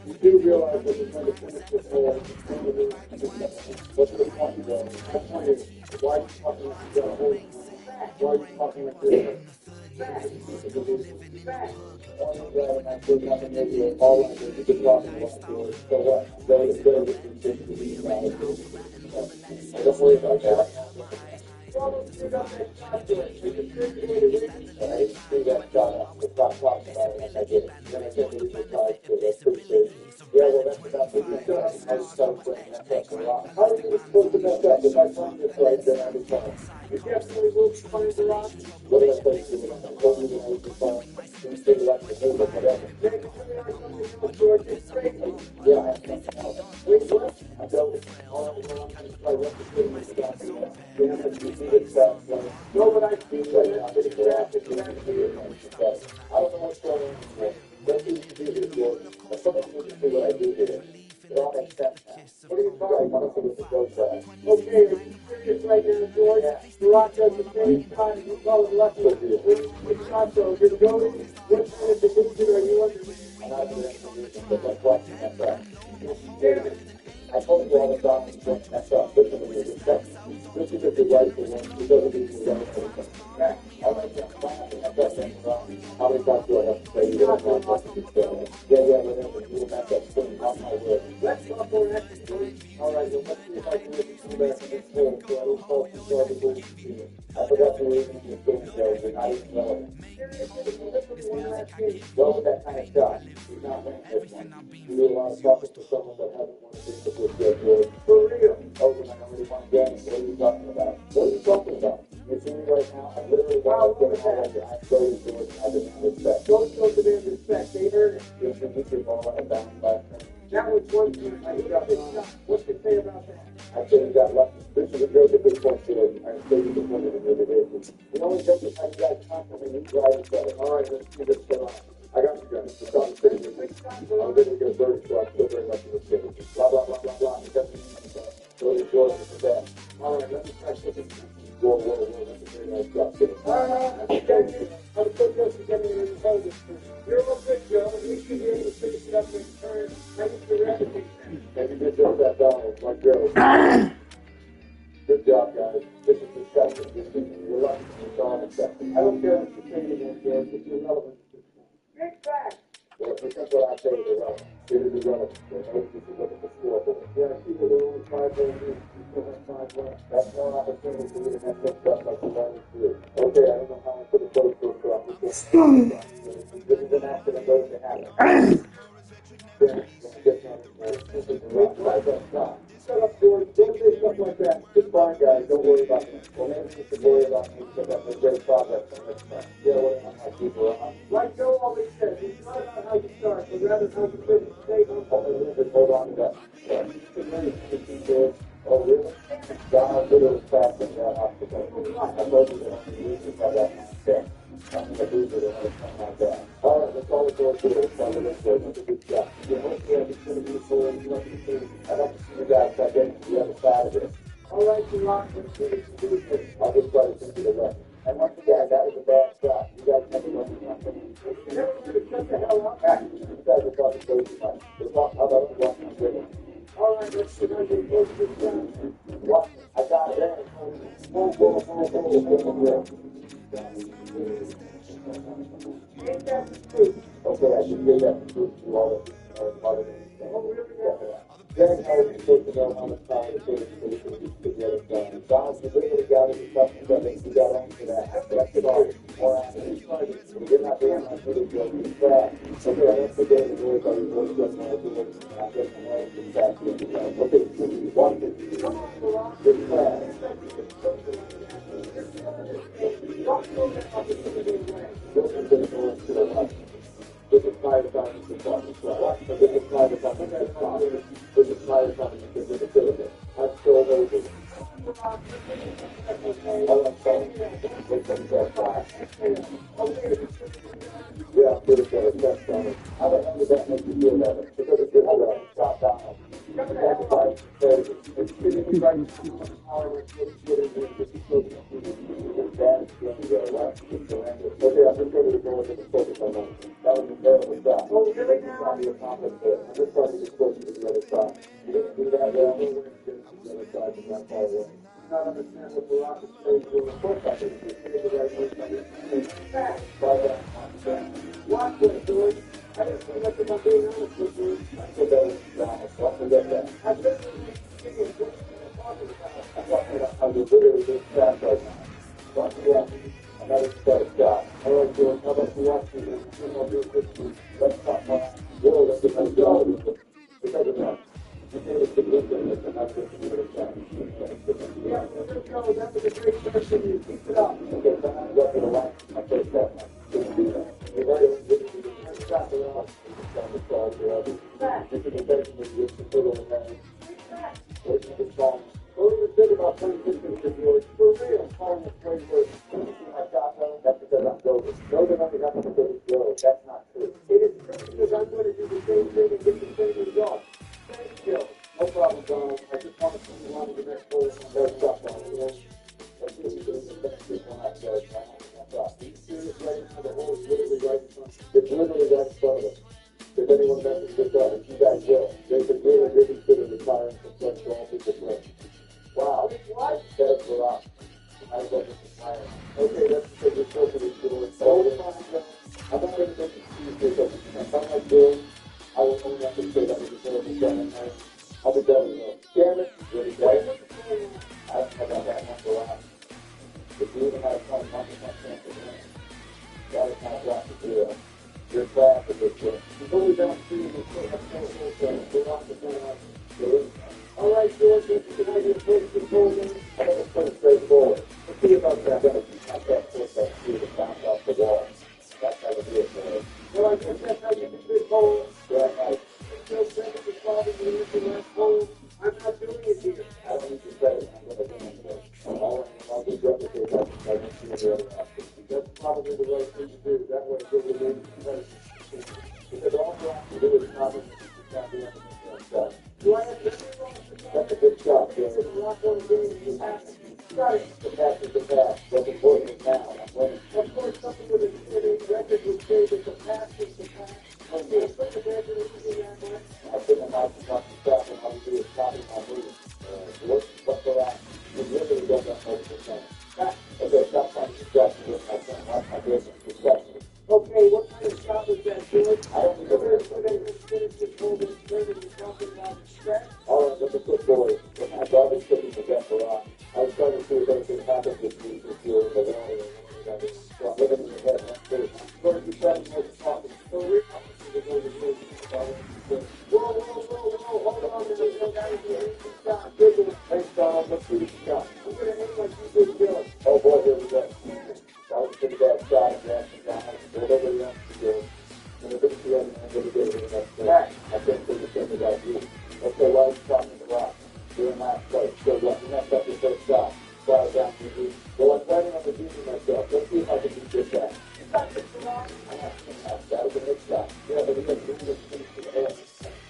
You do realize that you're going to finish this hole. Why are you talking like you're why are you talking like you're back? All I'm glad I'm not doing nothing with you. All I do is keep talking about yours. So what? Go with your shit to be about. Don't worry about that. Well, let's figure out that shot to it. We can figure it out. All right, see that shot up. Let's stop talking about it like I did. Then I can't believe the size to it. That's pretty crazy. Yeah, well, that's enough. If you still have I just started playing that up a lot. How are you supposed to mess up? If I find this right, then I'll be fine. You definitely will find the rock. What did I say to you? I told you that I would be fine. You say like the name, but whatever. Yeah, you tell me I something else, George. It's crazy. Yeah, I have something else. Wait, what? I don't. All right, well, I'm going to try replicating this stuff. You have to do this stuff. No, but I see that it's pretty graphic and everything. I don't know what's going on here. What do you do here, George? That's something you can see what I do here. It all makes sense now. What are you talking about? I'm going to go try. Okay, are you serious right now, George? Yeah. The rock does the same time. You call it lucky. Which shot, though? You're going? What kind of division are you under? I'm not under any division, but that's watching that back. Damn it. I told you all the time you don't mess up. Listen to me, respect me. Just because you're right for one, it doesn't mean you're right for everything. Yeah, I like that. I've got that wrong. How many times do I have to say you don't know what to do? Yeah, whatever. You will have that thing on my word. Let's talk more action, please. All right, well, let's see if I can get you back in this hole so I don't fall too far before you see it. I forgot to read in your game, Joe. You're not even relevant. Seriously, literally one last thing. Well, with that kind of shot, he's not winning this one. You do a lot of talking to someone that hasn't won a game before. For real? Oh, then I already won a game. What are you talking about? What are you talking about? You see me right now? I literally got a game already. I'm so used to it. I didn't respect. Don't show demand respect. They heard it. You should be your ball on a bounce last night. That was one thing. I got this shot. What to say about that? I say you got lucky. This is a very good point today. I'm sure you can win it in your division. The only thing is I got confident you drive each other. All right, let's see this shit on. I got you guys. It's on the stage. I'm going to get a birdie, so I'm still very much in the game. Blah, blah, blah, blah, blah. It doesn't mean anything. So it's yours for that. All right, let me try something. Whoa, that's a very nice job. I'm so close to getting it in the focus. You're all good, Joe. You should be able to finish it up next turn. I need to replicate that. Maybe just throw that down like Joe. Good job, guys. This is disgusting. You're lucky to be gone in second. I don't care what you're saying again, George. It's irrelevant. Big fact. Well, that's what I say is irrelevant. It is irrelevant. You should look at the scoreboard. Yeah, I see that there are only 5 goals in. You still have 5 left. That's no opportunity for you to mess up stuff like you wanted to do. Okay, I don't know how I could have closed this off. This is an accident waiting to happen. Shut up, George. Don't say stuff like that. It's fine, guys. Don't worry about me. Well, maybe you should worry about me because I've made great progress on this front. Yeah, well, I'm not people around. Like Joe always says, it's not about how you start, but rather how you finish. Stay on top. Hold on to that. Oh, really? God, literally fast in that hospital. I told you that. You just have that mindset. I'm going to do it another time like that. All right, let's all go through it. Tell me this way. That's a good job. Yeah, hopefully I can see the beautiful and you know, I'd like to see you guys start getting to the other side of this. All right, you rock. Let's see what you do here. I'll just try to send you the rest. And once again, that was a bad shot. You guys never learned something. You never learned to shut the hell up. You guys are talking way too much. How about you walk my way? All right, let's see how you close this down. What? I got it. Ain't that the truth? Okay, I should give that the truth to all of you. Oh, really? Then how are you supposed to know how much time it takes to get it done? Don, you really got it. You got on to that. That's the part. All right, you're not doing my video. You're fast. Okay, I don't forget to worry about your voice. Just want to do it. I'm getting away from that. Okay, one thing. Come on, Laurent. You're fast. Don't throw that opportunity away. Listen to the voice to the left. This is private time to talk as well. This is private time to talk. This is private time to get the syllabus. I'm so amazing. All I'm saying is that class. Yeah, I'm good at that. That's funny. How the hell does that make you feel better? Because it's good. Stop down. That's right. It's giving me right to keep my power. It's getting me to be so bad. Okay, I'm just going to go into the focus on that. That was a terrible shot. Oh, really now? I'm just trying to get closer to the other side. You didn't do that well. The other side. Not understand what the rocket stage will look like. It's just the right way to understand. Watch this, George. I didn't see much about being honest with you. I said that was honest. I'll forget that. I just talking about. I'm talking about how you're literally being trapped right now. Talking about another start shot. All right, George, how about you watch me? Let's talk more. Whoa, let's get my job. Because of that. You made a significant enough to do it. Yeah, there you go. That was a great question. You keep it up. Okay, so I'm going to line my first step. You've already shot it off. This is the best thing you can put on that. What you can find. What do you think about playing this George? For real, calling the play where you see my shot though? That's because I'm building. Building only happens because it's good. That's not true. It is true because I'm going to do the same thing and get the same result. Thank you. No problem, Donald. I just want to see you on the next hole and there's stuff on it. Let's see if you can get the best one out there. That's all. Be serious right now. The hole is literally right in front of us. It's literally right in front of us. If anyone messes this up, you guys will. They could really consider retiring from such all people play. Wow. What? That's a lot. I love this retire. Okay, that's because you're so good at doing it. Hold it on, I'm not going to make excuses, but if I'm not doing, I will only have to say that we deserve to get it. I'll be done with it. Damn it. Really great. I don't know about that number one. If you even have fun, I'm not chance to win. That is not drop to zero. You're fast at this game. You've only done three and you still have no whole thing. You're not the same. All right, George, this is an idea for the program. I think it's pretty straightforward. Let's see about that. I'm going to keep my best foot that shoe to bounce off the wall. That's how you do it, man. Well, I guess that's how you can do it, Cole. Yeah, right. Still second to solving the issue last hole. I'm not doing it here. I don't need to say it. I'm going to do it. I'll just replicate that. I don't see any other option. That's probably the right thing to do. That way, it will remain competitive. Because all you have to do is probably not do anything like that. Do I have to do that's a good shot, Jared. Not going to do anything happen. Got it. The past is the past. What's important is now. I'm winning. Of course, something with a winning record would say that the past is the past. Okay, let's put the bad in that way. I think I'm out to talk to stop and all we do is copy my move. What's the last? You literally don't have 100%. Okay, stop trying to distract me with my son. Watch my business. Distraction. Okay, what kind of shot was that, George? I don't think we're going to finish this whole thing straight and you're talking about the stretch. All right, look at this boy. When I garbage cookies to get for rock, I was trying to see if anything happened this week this year, but then I got living in your head. That's good. George, you trying to make a talking story? Whoa, hold on a minute, guys. Thanks, Donald. Let's see the shot. I'm going to aim like you did, Bill. Oh, boy, here we go. That was a pretty bad shot, man. Whatever you have to do. And if it's the other end of the day, the next day, I think the same about you. Okay, well, I'm talking to Rock. You're in last place. So, you messed up your first shot. Sorry, down to you. Well, I'm planning on redeeming myself. Let's see if I can beat your shot. That was a good shot. Yeah, but we got to do this thing to the end.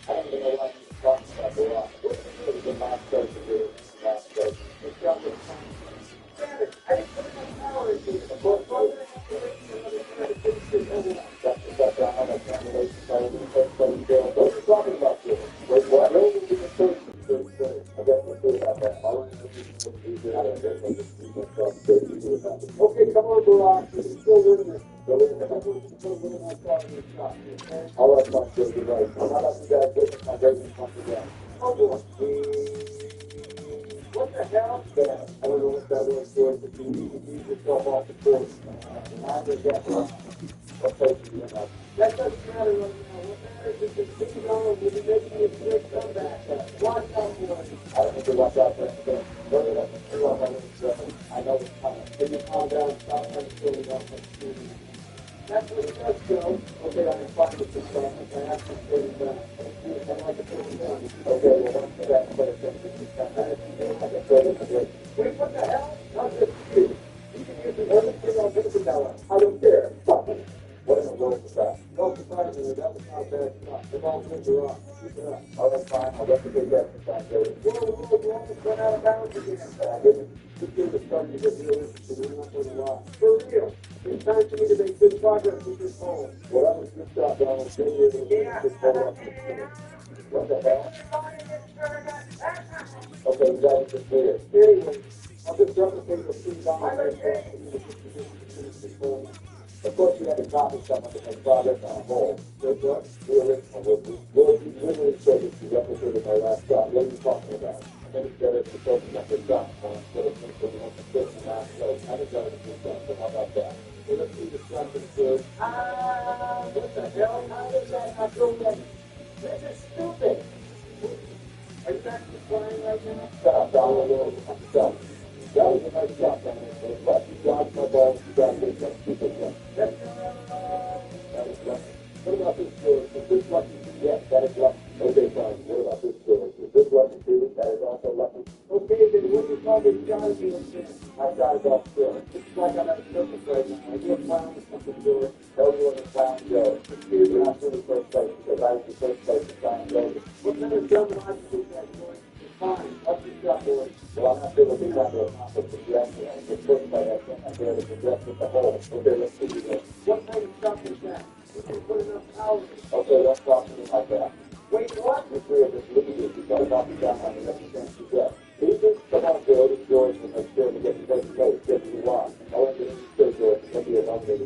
I don't even know why you're talking about the Rock. It was a last place to do it. Last place. This shot was fine. Damn it. I didn't put enough power into it. Of course, what are you talking about here? Wait, what? No, we didn't say I guess we'll see about that. Okay, come on, Barack. You're still winning it. Still winning my car in your shot. All right, Mark, you're right. How about you guys get my greatness once again? Oh, boy. What the hell? Yeah, I don't know what that was, George, but you need yourself off the court. I did that wrong. That doesn't matter right now. What matters is that Steve Donald will be making his big comeback. Watch out for it. I don't need to watch out for anything. I know it's coming. Can you calm down? Stop trying to kill me down. That's what it does, Joe. Okay, I'm fine with this stuff. I have to put it down. I like to put it down. Okay, well, once you got to put it down, wait, what the hell? Not just you. You can use the other thing on Vincent Bella. I don't care. Fuck it. What in the world is that? No surprise, that was not bad enough. The ball things are off. Keep it up. Oh, that's fine. I'll replicate that next time, Jody. Whoa, you almost went out of bounds again. I didn't. This game is starting to get realistic. We're not going to lie. For real. It's time for me to make good progress with this hole. Well, that was a good shot, Donald. Yeah. What the hell? Okay, you guys just did it. Anyway, I'll just replicate the scene down my Of course, you had to copy someone to make progress on a whole. Good work. The original will be. Will be literally said if you replicated my last shot. What are you talking about? And then he said it because you got the shot instead of thinking you want to fit in the last place. I think that was a good shot, so how about that? So let's see the shot that's good. What the hell? How is that not so ready? This is stupid. Are you back to flying right now? Stop, down a little. Stop. That was a nice shot, man. But you got my ball, you got me, that's stupid. That is lucky. What about this score? Is this lucky? Yes, that is lucky. Okay, fine. What about this score? Is this lucky too? That is also lucky. Okay, then what do you call this shot doing? My shot is off score. It's like I'm at a circus right now. Are you a clown or something to do it? Tell you what a clown goes. You're not in the first place because I was the first place to clown goes. What kind of dumb logic is that, boy? Fine, up your shot, boy. Well, I'm not sure what you're trying to accomplish with the action. I was first by that thing. I'm there to progress with the whole. Okay, let's see this. What kind of shot is that? You can put enough power in. Okay, don't talk to me like that. Wait, what? The three of us look at this. You gotta knock it down on the next chance you get. Easy? Come on, George. It's yours to make sure to get the first place. Get what you want. I'll let you stay, George. It'll be a long-way to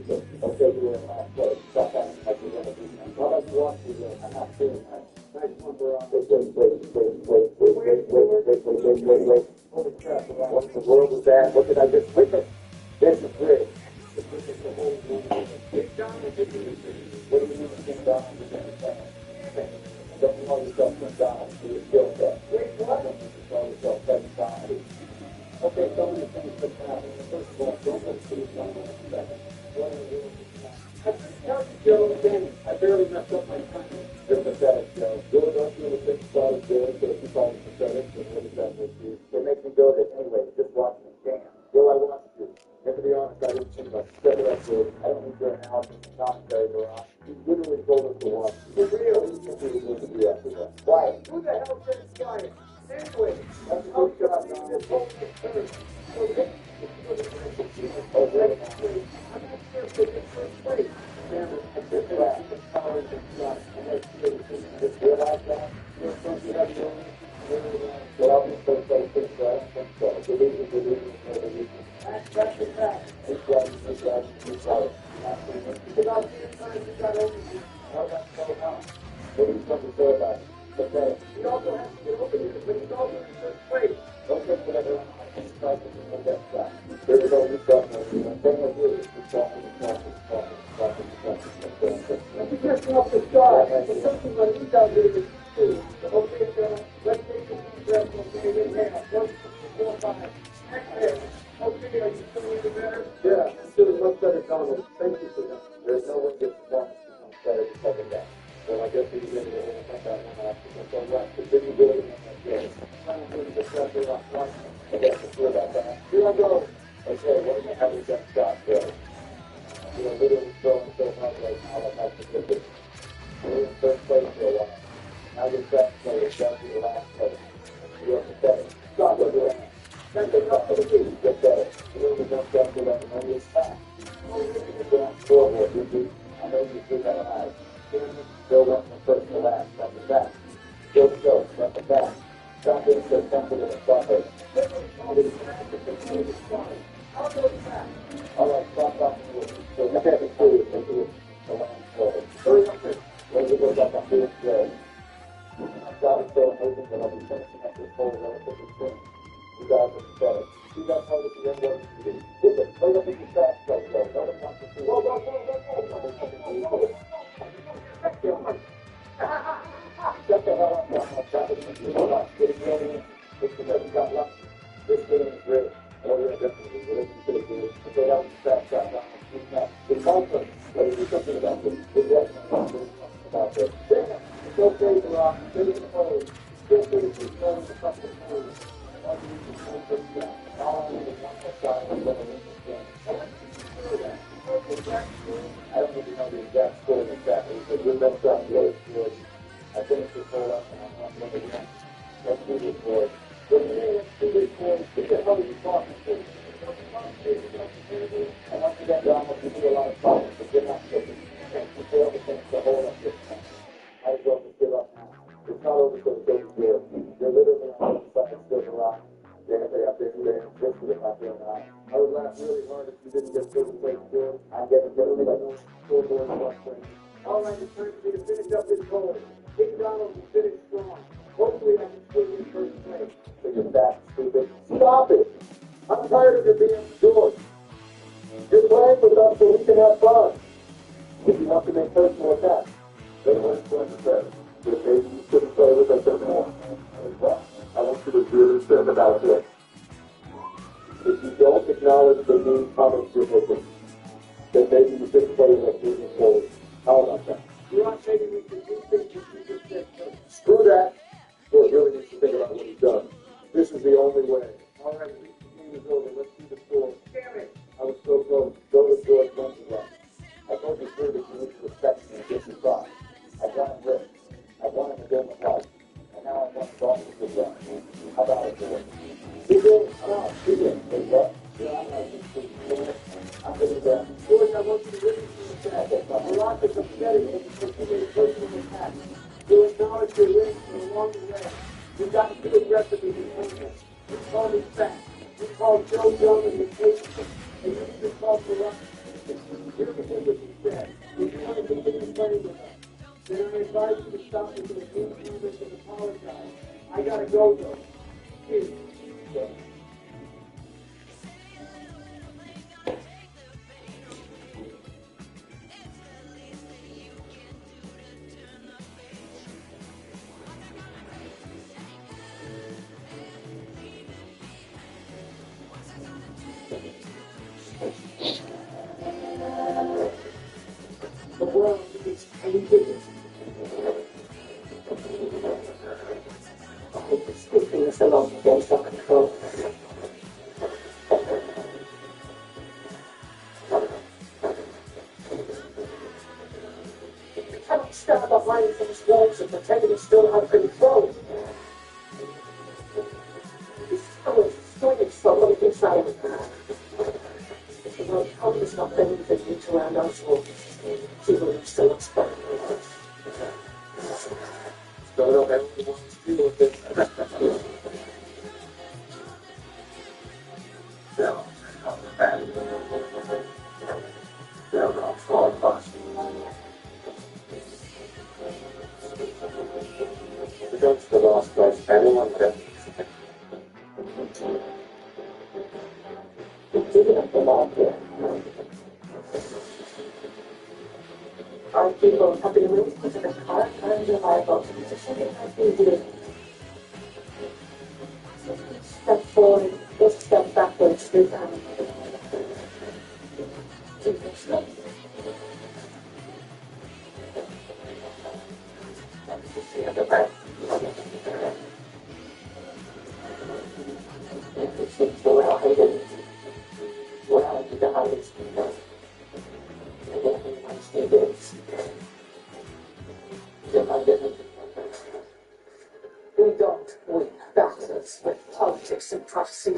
Okay, you're in last place. Stop acting like you're gonna do that. How much want you doing? I'm not doing that. Nice one, Baron. Wait. Holy crap, what in the world was that? What did I just witness? There's the bridge. The bridge is the whole room. It's down the bridge. What do you mean it's down the bridge? Don't you call yourself down to your skill set? Wait, what? Don't you call yourself down? Okay, tell me the things that happen. First of all, don't let see down in a second. What are you doing? I just tell you, Joe, again, I barely messed up my time. You're pathetic, Joe. Joe, don't you think the thought is good, but if you call me pathetic, then what does that make you? It makes me go there anyway, just watch me damn. Joe, I watched you. And to be honest, I didn't think about set it up good. I don't need your analysis and commentary, Baron. You literally told us to watch. For real, you think we were going to do after that. Quiet. Who the hell said it's quiet? Anyway, that's a good shot, man. It's totally absurd. Oh, really? I'm not sure if they get first place. Damn it, I just laughed. The power is shot. And that's good. Just realize that. You're supposed to have your own. Well, I'll be first place, so I don't think so. Believe it. That's the fact. It's right. Because I'll see it time you got over here. How that's so hot. What do you come to say about it? Okay. You also have to get over here, but he's also in first place. Don't get whatever I'm trying to do that shot. There we go, we got no thing I do is we're talking. Let me just off the start. There's something like you got here to do. Okay, so let's take the breath. Okay, inhale. 1, 2, 4, 5. Exhale. Okay, are you feeling any better? Yeah, I'm feeling much better, Donald. Thank you for that. There's no way this performance becomes better because of that. Well, I guess we can get it all that one after. That's all right. But then you really want that game. I'm going to get pressure off one. I guess we'll feel about that. Here I go. Okay, what do you have with that shot, Bill? You're literally throwing so hard right now that that's the good thing. You're in first place for a while. Now you're second place. Down to the last place. You're pathetic. Stop it, Bill. That's enough for the team. Get better. You know we don't get to that and only it's fast. You're going to scoreboard, you do. I know you do that alive. Bill went from first to last. That's the fact. Joe, that's the fact. Stop being so sensitive and stop it. All right, stop talking to me. So you can't be serious. Hurry up here. When you go back on this day, I've got to stay amazing that I'll be finishing up this whole relatively soon. You guys are pathetic. You guys know that the end of the meeting. Listen, hurry up in your fast place, though. No one wants to see you. Whoa. Shut the hell up, man. I'll chat with you. Hold on. Getting ready. Listen, you got luck. This game is great. Oh, yeah, definitely. We're looking to the good. Okay, that was a fast shot. It's also, let me do something about this. We're definitely about this. It's okay, Rock. Finish the pose. Still finish the pose. The fucking pose. All you need is one first shot. All I need is one first shot. I'm going to win this game. I want you to do that. You know the exact score? I don't need to know the exact score exactly, but your best shot was good. I finished this whole up and I'm not going to win. Let's do this, boys. Let's do this, boys. What the hell are you talking to? I want you to get down with you do a lot of problems, but you're not taking you fail to finish the whole up this time. Might as well just give up now. It's not over till the game's good. You're literally on the side still got this man. This is my thing now. I would laugh really hard if you didn't get first place score. I'm getting literally like scoreboard plus. All right, it's time for me to finish up this goal. Kick Donald and finish strong. Hopefully I can swing in first place. So you're that stupid. Stop it! I'm tired of you being short. You're playing with us so we can have fun. If you have to make personal attacks, then what's going to say? But maybe you shouldn't play with us anymore. I want you to really think about this. If you don't acknowledge the mean comments you're making, then maybe you shouldn't play with us moving forward. How about that? You're not taking me to do things that you just said. Screw that. George really needs to think about what he's done. This is the only way. All right, the game is over. Let's see the score. Damn it! I was so close. Go to George runs the run. I told you through that you need to respect me and get your pride. I got him rich. I want him to go with life. And now I want to go with the run. How about it, George? You did? No, you did. Hey, what? Yeah, I'm not I'm going to do that. George, I want you to listen to the fact that the rock is upsetting you because you made a personal attack. You acknowledge your wins along the way. You've got to be aggressive in your movement. You call me fat. You call Joe Jones and patient. And you even call for rock. Here's the thing that you said. If you want to continue playing with us, then I advise you to stop making a huge movement and apologize. I got to go, though. Peace. Yeah. The world is changing. I hope this sleeping is along against our control. We cannot stand behind these walls and pretend we still have control. It's doing something inside. The world is not benefiting to around us walls. People are still expecting us. Don't know everyone wants to deal with it. No, not bad. No, not far past. We go to the last place. Anyone can. We're digging up the market. Our people have been moved to the car and the Bible to show them how they do it. Step forward, just step backwards, 3 times. Keep it slow. The other back. If it seems so well hidden, well to the highest. We don't win battles with politics and prophecy.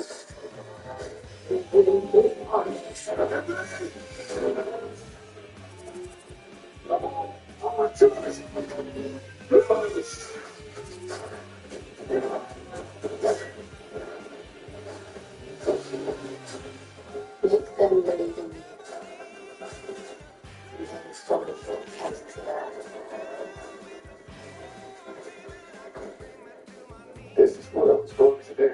We win with armies. Our choice. Make them believe in me. This is what I was going to do.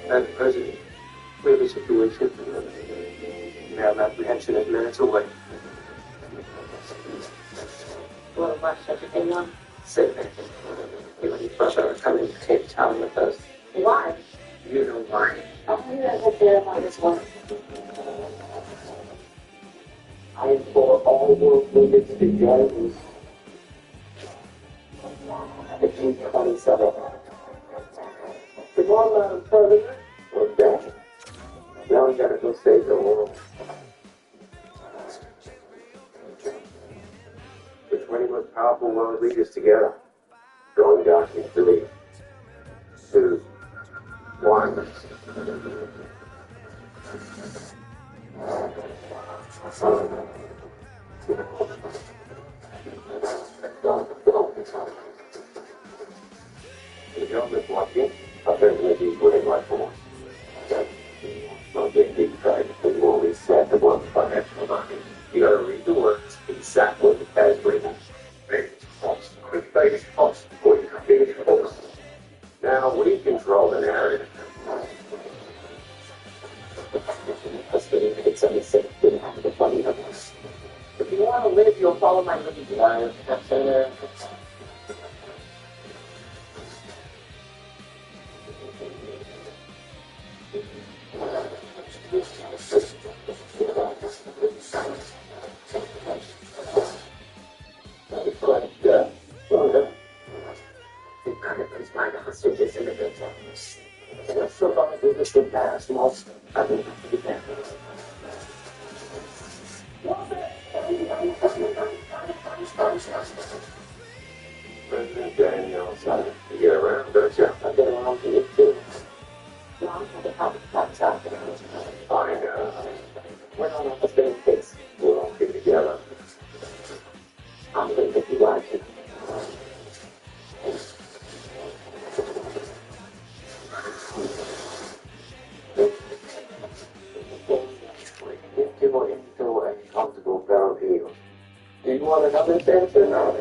Madam President, we have a situation. We have apprehension at minutes away. Well, watch everything on. Sit there. You and your brother are coming to Cape Town with us. Why? You know why. Oh, you have there might as well. I implore all world leaders to join me. At June 27th. Come on, Madam President. We're back. Now we gotta go save the world. The 20 most powerful world leaders together. Go document 3, 2, 1. The government watching, apparently he's winning my force. Get deep tried to always set the one financial money. You gotta read the words exactly as written. Now we control the narrative. That's the it's only safe to have the funny of us. If you want to live, you'll follow my lead. President Daniel, you get around, don't you? I get around to it too. I know. We're not on the same case. We'll all be together. I'm going to be like it. If you were into a comfortable pair of heels, do you want another dance or not?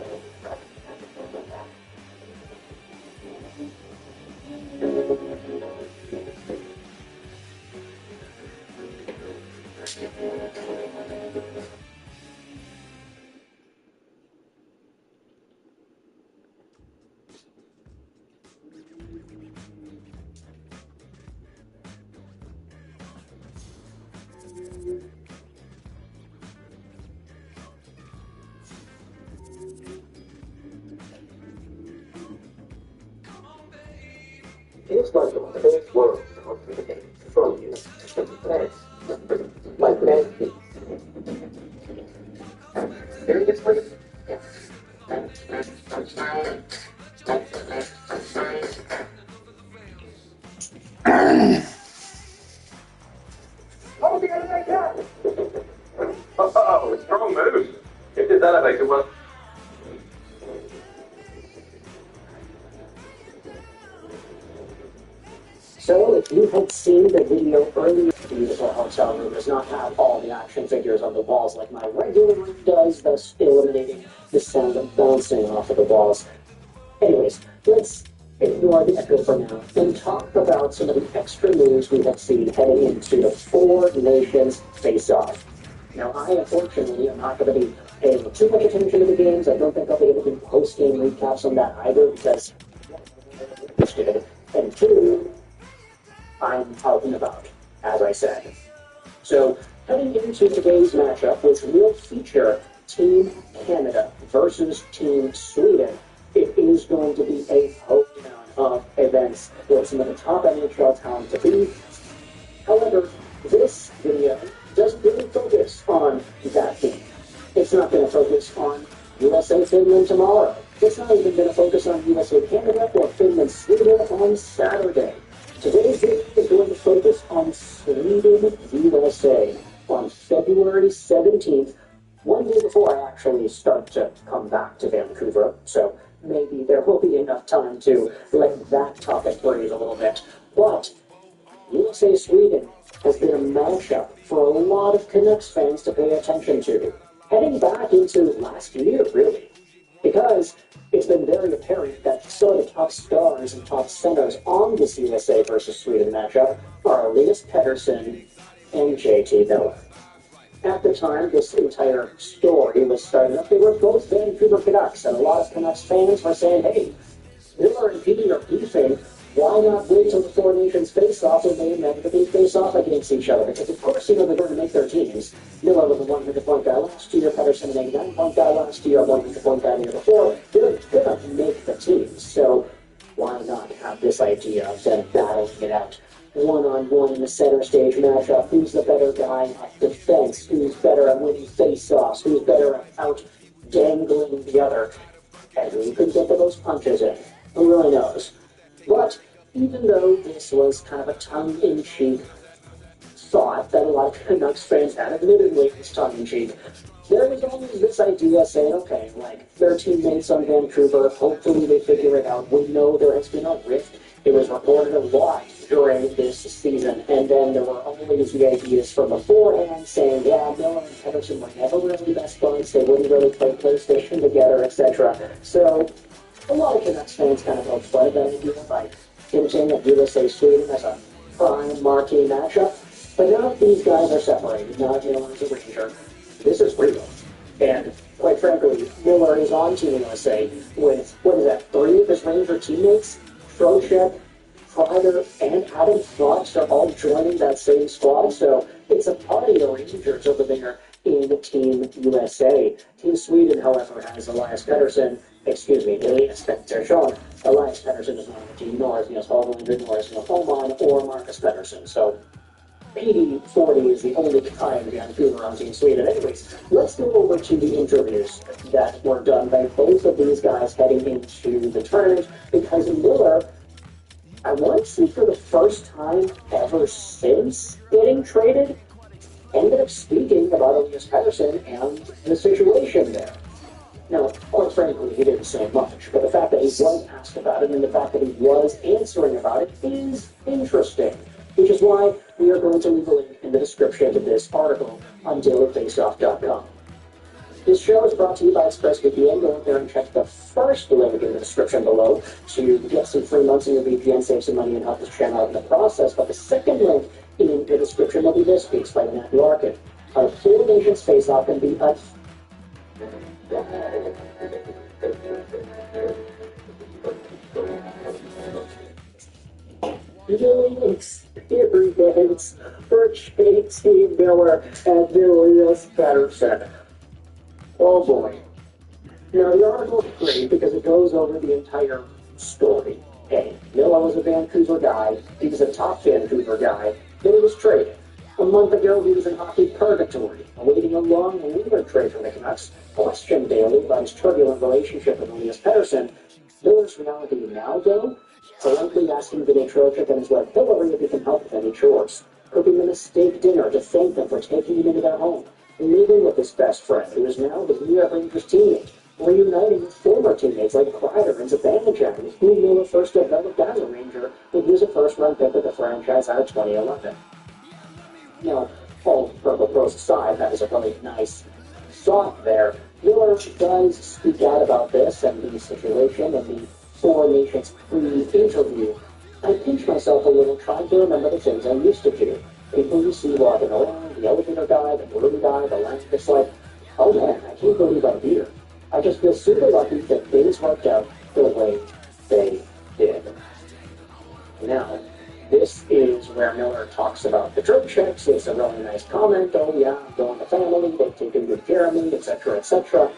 Feels like the whole world from you. Thanks. My man. Seriously? Oh, the other way down. Oh, strong move. If this elevator was. So, if you had seen the video earlier, the beautiful hotel room does not have all the action figures on the walls like my regular room does, thus eliminating the sound of bouncing off of the walls. Anyways, let's ignore the echo for now and talk about some of the extra news we have seen heading into the Four Nations face-off. Now, I unfortunately am not going to be paying too much attention to the games. I don't think I'll be able to do post-game recaps on that either because I'm interested. And two, I'm out and about, as I said. So, heading into today's matchup, which will feature Team Canada versus Team Sweden, it is going to be a hoedown of events with some of the top NHL talent to be. However, this video doesn't really focus on that team. It's not going to focus on USA Finland tomorrow. It's not even going to focus on USA Canada or Finland Sweden on Saturday. Today's video is going to focus on Sweden USA on February 17th, one day before I actually start to come back to Vancouver. So maybe there will be enough time to let that topic breathe a little bit. But USA Sweden has been a matchup for a lot of Canucks fans to pay attention to, heading back into last year, really. Because it's been very apparent that some of the top stars and top centers on this USA versus Sweden matchup are Elias Pettersson and JT Miller. At the time this entire story was starting up, they were both Vancouver Canucks, and a lot of Canucks fans were saying, hey, Miller and Petey are beefing. Why not wait till the Four Nations face-off when they inevitably face off against each other? Because of course, they're going to make their teams. Miller was a 100-point guy last year, Pettersson an 89-point guy last year, 100-point guy the year before. They're going to make the teams. So why not have this idea of them battling it out one-on-one in the center stage matchup? Who's the better guy at defense? Who's better at winning face-offs? Who's better at out-dangling the other? And who can get the most punches in? Who really knows? But even though this was kind of a tongue-in-cheek thought that a lot of Canucks fans had, admittedly it's tongue-in-cheek, there was always this idea saying, okay, like, their teammates on Vancouver, hopefully they figure it out. We know there has been a rift. It was reported a lot during this season, and then there were always the ideas from beforehand saying, yeah, Miller and Pedersen were never really best buds, they wouldn't really play PlayStation together, etc. So, a lot of Canucks fans kind of helped fight that idea by hinting at USA-Sweden as a prime marquee matchup. But now these guys are separated. Now Miller is a Ranger. This is real. And quite frankly, Miller is on Team USA with, what is that, 3 of his Ranger teammates? Trocheck, Kreider, and Adam Fox are all joining that same squad. So it's a party of Rangers over there in Team USA. Team Sweden, however, has Elias Pettersson. Elias Pettersson. Elias Pettersson is not on the team, nor is Nils Hoglander, nor is Neil Holman, or Marcus Pettersson. So PD40 is the only guy in Vancouver on Team Sweden. Anyways, let's go over to the interviews that were done by both of these guys heading into the tournament, because Miller, I want to say for the first time ever since getting traded, ended up speaking about Elias Pettersson and the situation there. Now, quite frankly, he didn't say much, but the fact that he was asked about it and the fact that he was answering about it is interesting, which is why we are going to leave a link in the description to this article on dailyfaceoff.com. This show is brought to you by ExpressVPN. Go out there and check the first link in the description below to get some free months in your VPN, save some money, and help this channel out in the process. But the second link in the description will be this week's by Matt Larkin. Our Four Nations Face-Off can be a viewing experience for JT Miller and Elias Pettersson. Oh boy. Now the article is great because it goes over the entire story. Hey, Miller was a Vancouver guy, he was a top Vancouver guy, then he was traded. A month ago, he was in hockey purgatory, awaiting a long reliever trade for the Canucks, questioned daily about his turbulent relationship with Elias Pettersson. Miller's reality now, though, politely asking Vinny Trocheck and his wife Hillary if he can help with any chores, cooking them a steak dinner to thank them for taking him into their home, meeting with his best friend, who is now his New York Rangers teammate, reuniting with former teammates like Kreider and Zibanejad, who Miller first developed as a Ranger when he was a first-round pick of the franchise out of 2011. Now, all purple pros aside, that is a really nice thought there. Miller does speak out about this and the situation and the Four Nations pre-interview. I pinch myself a little trying to remember the things I used to do. People you see walking around, the elevator guy, the balloon guy, the lamp, it's like, oh man, I can't believe I'm here. I just feel super lucky that things worked out the way they did. Now, this is where Miller talks about the drug checks. It's a really nice comment. Oh yeah, I'm going to family, they've taken good care of me, etc., etc.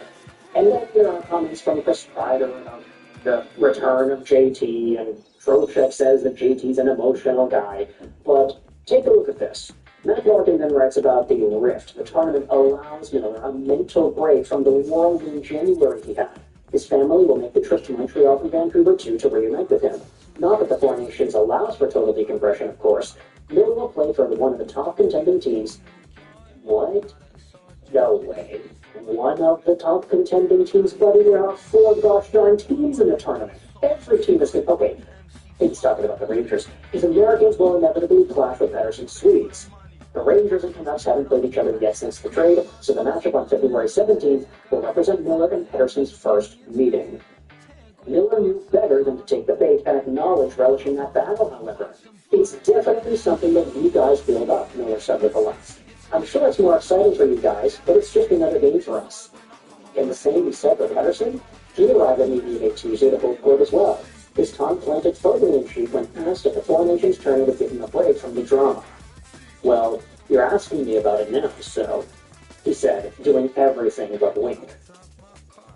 And then there are comments from Chris Kreider about the return of JT, and Trocheck says that JT's an emotional guy. But take a look at this. Matt Larkin then writes about the rift. The tournament allows Miller a mental break from the whirlwind January he had. His family will make the trip to Montreal from Vancouver too to reunite with him. Not that the Four Nations allows for total decompression, of course. Miller will play for one of the top contending teams. What? No way. One of the top contending teams, buddy? There are 4 gosh darn teams in the tournament. Every team is good. Okay, he's talking about the Rangers. His Americans will inevitably clash with Pettersson's Swedes. The Rangers and Canucks haven't played each other yet since the trade, so the matchup on February 17th will represent Miller and Pettersson's first meeting. Miller knew better than to take the bait and acknowledge relishing that battle, however. It's definitely something that you guys build up, Miller said with a laugh. I'm sure it's more exciting for you guys, but it's just another game for us. In the same he said with Pettersson, he arrived at media Tuesday to hold court as well. His tongue planted firmly in cheek when asked if the Four Nations tournament would give him a break from the drama. Well, you're asking me about it now, so, he said, doing everything but wink.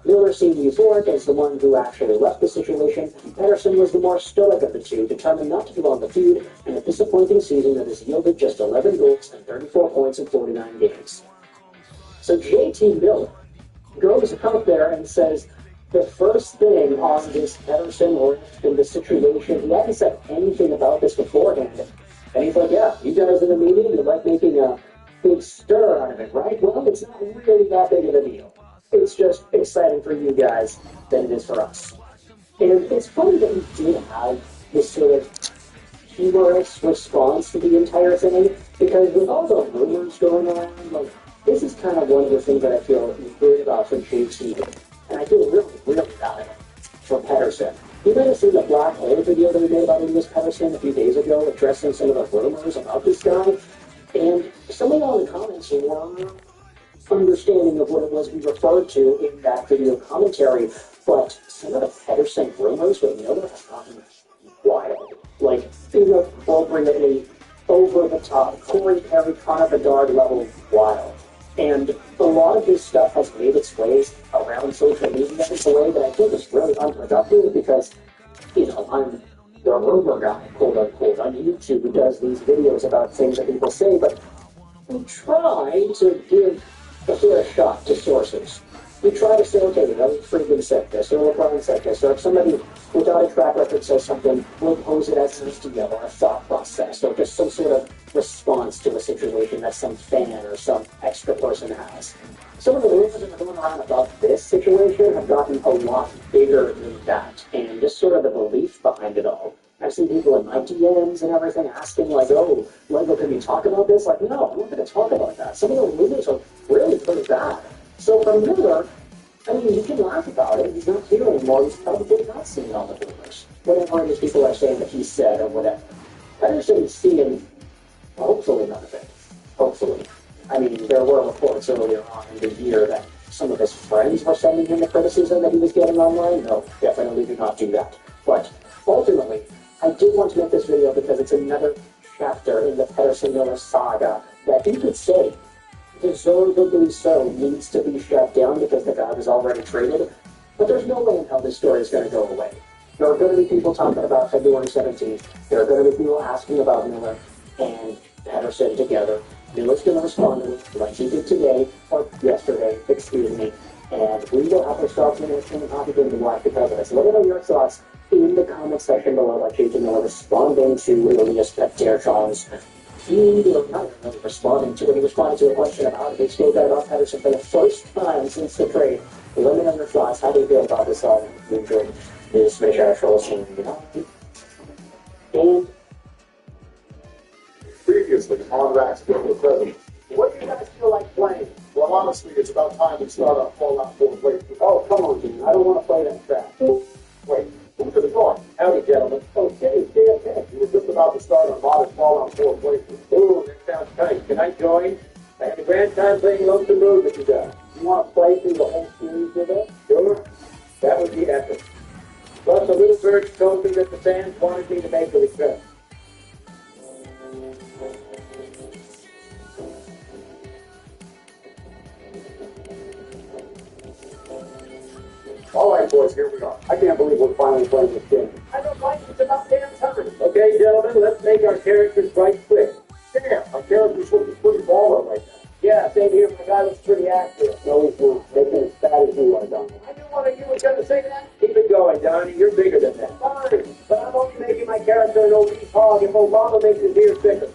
Miller seemed euphoric as the one who actually left the situation. Pettersson was the more stoic of the two, determined not to dwell on the feud, and a disappointing season that has yielded just 11 goals and 34 points in 49 games. So JT Miller goes out there and says, the first thing on this Pedersen rift in the situation, he hadn't said anything about this beforehand. And he's like, yeah, you guys in the meeting, you like making a big stir out of it, right? Well, it's not really that big of a deal. It's just exciting for you guys than it is for us. And it's funny that he did have this sort of humorous response to the entire thing, because with all the rumors going around, like, this is kind of one of the things that I feel good about from JT, and I feel really, really bad at it for Pedersen. You might have seen the Black Hole video that we made about Amos Pedersen a few days ago, addressing some of the rumors about this guy, and some of y'all in the comments were understanding of what it was we referred to in that video commentary, but some of the Pedersen rumors with Miller have gotten wild. Like, inappropriately over the top, Corey Perry, Connor Bedard level wild. And a lot of this stuff has made its way around social media in a way that I think is really unproductive because, I'm the rumor guy, quote unquote, on YouTube who does these videos about things that people say, but we try to give a fair shot to sources. We try to say, okay, Friedman said this, or LeBron said this, or if somebody without a track record says something, we'll pose it as an idea or a thought process, or just some sort of response to a situation that some fan or some extra person has. Some of the rumors that are going around about this situation have gotten a lot bigger than that, and just sort of the belief behind it all. I've seen people in my DMs and everything asking, like, oh, Lego, can we talk about this? Like, no, I'm not going to talk about that. Some of the rumors are really pretty bad. So from Miller, I mean, you can laugh about it. He's not here anymore. He's probably not seeing all the rumors. Whatever it is people are saying that he said or whatever. Pedersen is seeing, hopefully, none of it. Hopefully. I mean, there were reports earlier on in the year that some of his friends were sending him the criticism that he was getting online. No, definitely do not do that. But ultimately, I did want to make this video because it's another chapter in the Pedersen-Miller saga that you could say, deservedly so, needs to be shut down because the guy was already traded. But there's no way in hell this story is going to go away. There are going to be people talking about February 17th. There are going to be people asking about Miller and Pedersen together. Miller's going to respond to it like he did today, or yesterday, excuse me. And we will have ourselves an interesting opportunity to watch because of this. Let me know your thoughts in the comment section below, like JT Miller responding to Elias Petterson's responding to a question about a big state bet about Pedersen for the first time since the trade. Let me know your thoughts. How do you feel about this all? You enjoyed this Mission Trolls and Previously on Rack's Global Present. What do you guys feel like playing? Well, honestly, it's about time we start our Fallout 4 playthrough. Oh, come on, Jimmy. I don't want to play that crap. Wait, who's to the door? Howdy, gentlemen. Okay, we were just about to start our modern Fallout 4 playthrough. Ooh, that sounds nice. Can I join? I had a grand time playing Lonesome Road with you guys. You want to play through the whole series with us? Sure. That would be epic. Plus, a little bird told me that the fans wanted me to make a request. All right, boys, here we are. I can't believe we're finally playing this game. I don't like it's about damn time. Okay, gentlemen, let's make our characters right quick. Damn, our character's looking pretty baller right now. Yeah, same here, but the guy looks pretty accurate. No, he's not. Making as bad as you are, Donnie. I knew one of you was going to say that. Keep it going, Donnie. You're bigger than that. Fine, but I'm only making my character an obese hog if Obama makes his ear thicker.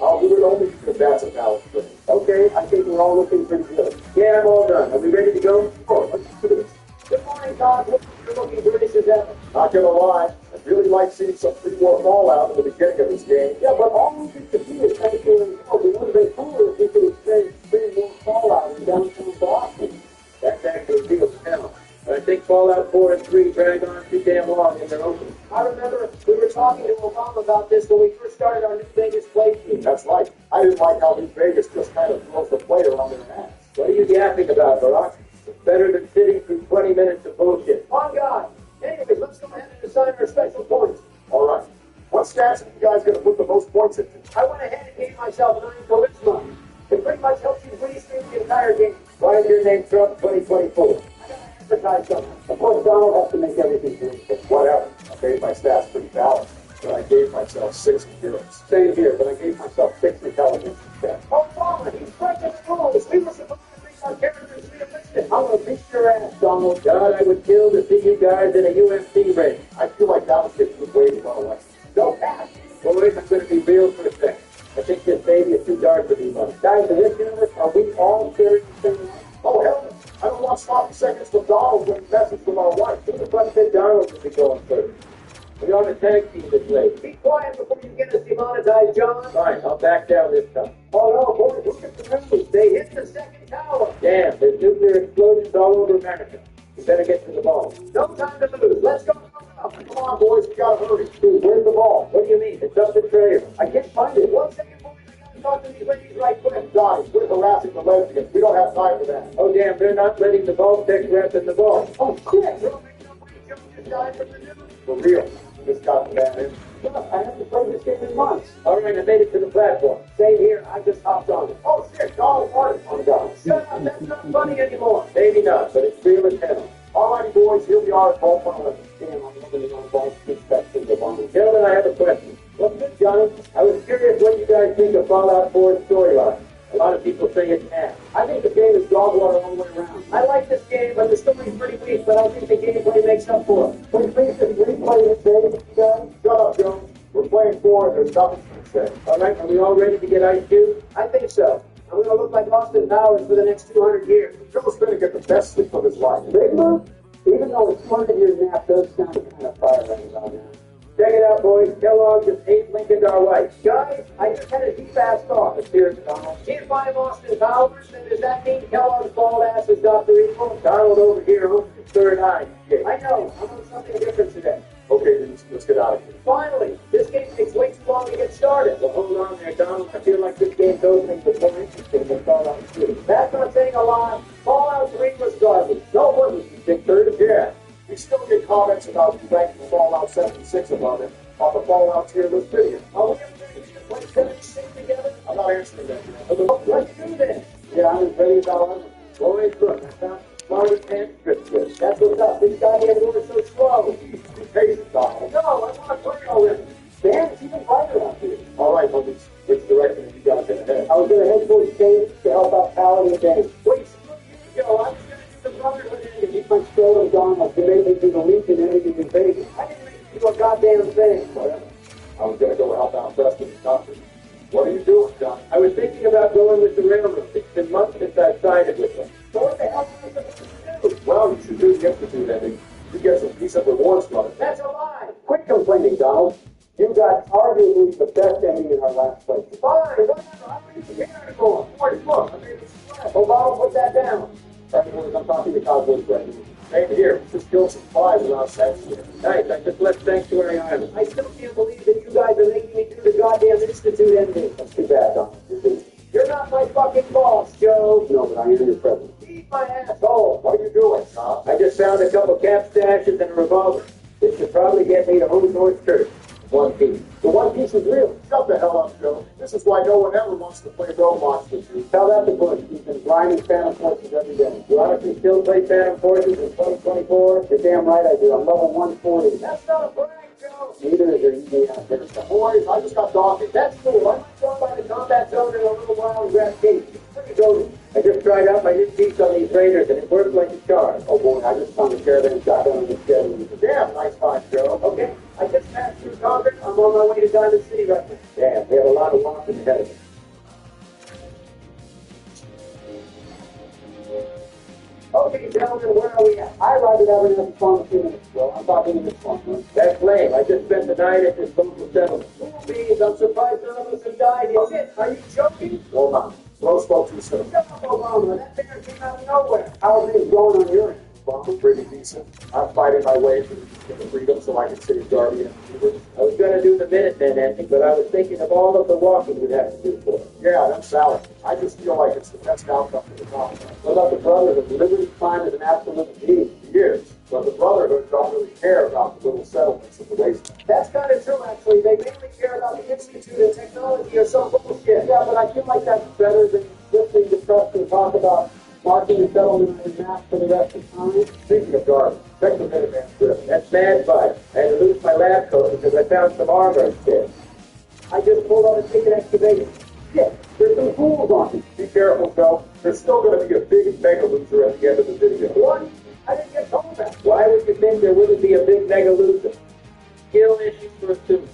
I'll do it only because that's a valid thing. Okay, I think we're all looking pretty good. Yeah, I'm all done. Are we ready to go? Oh, let's do this. Good morning, Todd. You're looking great as ever. Not gonna lie, I'd really like seeing some pretty more Fallout at the beginning of this game. Yeah, but all we can do is kind of feel, it would have been cooler if we could experience pretty more Fallout in downtown Boston. That's actually feels now. But I think Fallout 4 and 3 dragged on too damn long in their opening. I remember we were talking to Obama about this when we first started our New Vegas playthrough. That's right. I didn't like how New Vegas just kind of throws the player on their ass. What are you yapping about, Barack? It's better than sitting through 20 minutes of bullshit. On God. Anyways, let's go ahead and assign our special points. All right. What stats are you guys going to put the most points into? I went ahead and gave myself 9 charisma. It pretty much helps you breeze through the entire game. Why is your name Trump 2024? Advertise something. Of course, Donald has to make everything good. Whatever. I made my stats pretty balanced. But I gave myself 6 endurance. Same here, but I gave myself 6 intelligence instead. Oh, Obama, he's breaking the rules. We were supposed to make our characters realistic. I'm I'm gonna beat your ass, Donald. God, I would kill to see you guys in a UFC ring. I feel like that was just way far away. Don't pass. Boys, I'm gonna be real for a second. I think this baby is too dark for me, mother. Guys, in this universe, are we all sharing the same life? Oh, hell no. I don't want sloppy seconds with Donald when he messes with our wife. Who the fuck said Donald should be going first? We're on a tag team this late. Be quiet before you get us demonetized, John. Fine, I'll back down this time. Oh no, boys, look at the news. They hit the second tower. Damn, there's nuclear explosions all over America. We better get to the ball. No time to lose. Let's go. Come on, boys, we gotta hurry. Dude, where's the ball? What do you mean? It's up the trailer. I can't find it. 1 second, boys. I gotta talk to these ladies right quick. Guys, we're harassing the lesbians. We don't have time for that. Oh, damn, they're not letting the ball tech rep in the ball. Oh, shit. Bro, make somebody jump this guy from the news. For real. Just got to that in. Look, I haven't played this game in months. All right, I made it to the platform. Same here. I just hopped on it. Oh, shit. Donald Martin on God. Shut up. That's not funny anymore. Maybe not, but it's real as hell. All right, boys. Here we are at ball one. Damn, I'm looking at ball inspections of on. Gentlemen, I have a question. What's good, Johnny? I was curious what you guys think of Fallout 4's storyline. A lot of people say it's ass. I think the game is dog water all the way around. I like this game, but the story's pretty weak, but I think the gameplay makes up for it. Can you please just replay this game, guys? Shut up, Jones. We're playing 4 and there's nothing to say. All right, are we all ready to get Ice Cube? I think so. I'm going to look like Austin Powers for the next 200 years. Joe's going to get the best sleep of his life. Big move? Even though it's 200 years nap does sound kind of fire right about now. Check it out, boys. Kellogg just ate Lincoln our wife. Guys, I just had a deep-ass thought. Appears Donald. Can't find Austin Powers, then does that mean Kellogg's bald ass is Dr. Evil? Donald over here owns his third eye. Yeah. I know. I'm on something different today. Okay, let's get out of here. Finally! This game takes way too long to get started. Well, hold on there, Donald. I feel like this game's opening was more interesting than Fallout 2. That's not saying a lot. Fallout 3 was garbage. No one was Dick Third. Yeah. We still get comments about ranking Fallout 76 above it on the Fallout tier list video. Are we ever going to play 76 together? I'm not answering that yet. Let's do this. Yeah, I'm as ready as I'll ever. Boys, look, I found smarter pants script this. That's what's up. This goddamn door is so slow. Be patient, Donald. No, I want to play already. Man, it's even brighter out here. All right, homies. Which direction have you guys going to head? I was going to head towards James to help out Paladin and James. Wait, screw you, Joe. I was going to do the Brotherhood and keep my stolen Donald. You made me do the Legion and everything in Vegas. I didn't make you do a goddamn thing. Whatever. I was going to go help out Preston and Doctor. What are you doing, John? I was thinking about going with the railroad. It's been months since I've sided with them. So what the hell am I supposed to do? Well, you should do the Institute ending. You get some decent rewards from it. That's a lie. Quit complaining, Donald. You got arguably the best ending in our last place. Fine, whatever. I'm ready to get article. Boys, look, I made a splash. Oh, Bob, put that down. Right, boys, I'm talking to Cowboys right now. Same here. Just kill some flies without sense here. Nice, I just left Sanctuary Island. I still can't believe that you guys are making me do the goddamn Institute ending. That's too bad, Don. You're not my fucking boss, Joe. No, but I am your president. Eat my asshole. What are you doing, huh? I just found a couple cap stashes and a revolver. This should probably get me to Home North Church. One Piece. The One Piece is real. Shut the hell up, Joe. This is why no one ever wants to play Roblox with you. Tell that to Bush. He's been grinding Phantom Forces every day. You honestly still play Phantom Forces in 2024? You're damn right I do. I'm level 140. That's not a brag, Joe. Neither is your EDM. Boys, I just got talking. That's cool. I'm going by the combat zone in a little while and grab Kate. Pretty goated. I just tried out my new piece on these raiders and it worked like a charm. Oh boy, I just found a caravan shotgun in the shed. Damn, nice find, Joe. Okay, I just passed through Congress. I'm on my way to Diamond City right now. Damn, we have a lot of walking ahead of us. Okay, gentlemen, where are we at? I arrived at Abernathy Farm a few minutes ago. I'm talking in this one. That's lame. I just spent the night at this local settlement. Cool beans. I'm surprised none of us have died yet. Shit, are you joking? Hold on. Slow spoke too soon. Shut up, Obama. That bear came out of nowhere. How are things going on your end? Well, I'm pretty decent. I'm fighting my way to the freedom so I can save Darby and Hubert. I was going to do the Minutemen ending, but I was thinking of all of the walking we'd have to do for it. Yeah, that's valid. I just feel like it's the best outcome for the conflict. What about the Brotherhood? Liberty Climb is an absolute G. He is. But the Brotherhood don't really care about the little settlements in the wasteland. That's kind of true, actually. They mainly care about the Institute and technology or some bullshit. Yeah, but I feel like that's better than listening to Preston talk about marking the settlement on the map for the rest of time. Speaking of Darby, check the Minuteman script. That's mad fire. I had to lose my lab coat because I found some armor instead. I just pulled out a ticket excavation. Shit. There's some fools on it. Be careful, Joe. There's still going to be a big mega loser at the end of the video. What? I didn't get told that. Why would you think there wouldn't be a big mega loser? Skill issues for a student.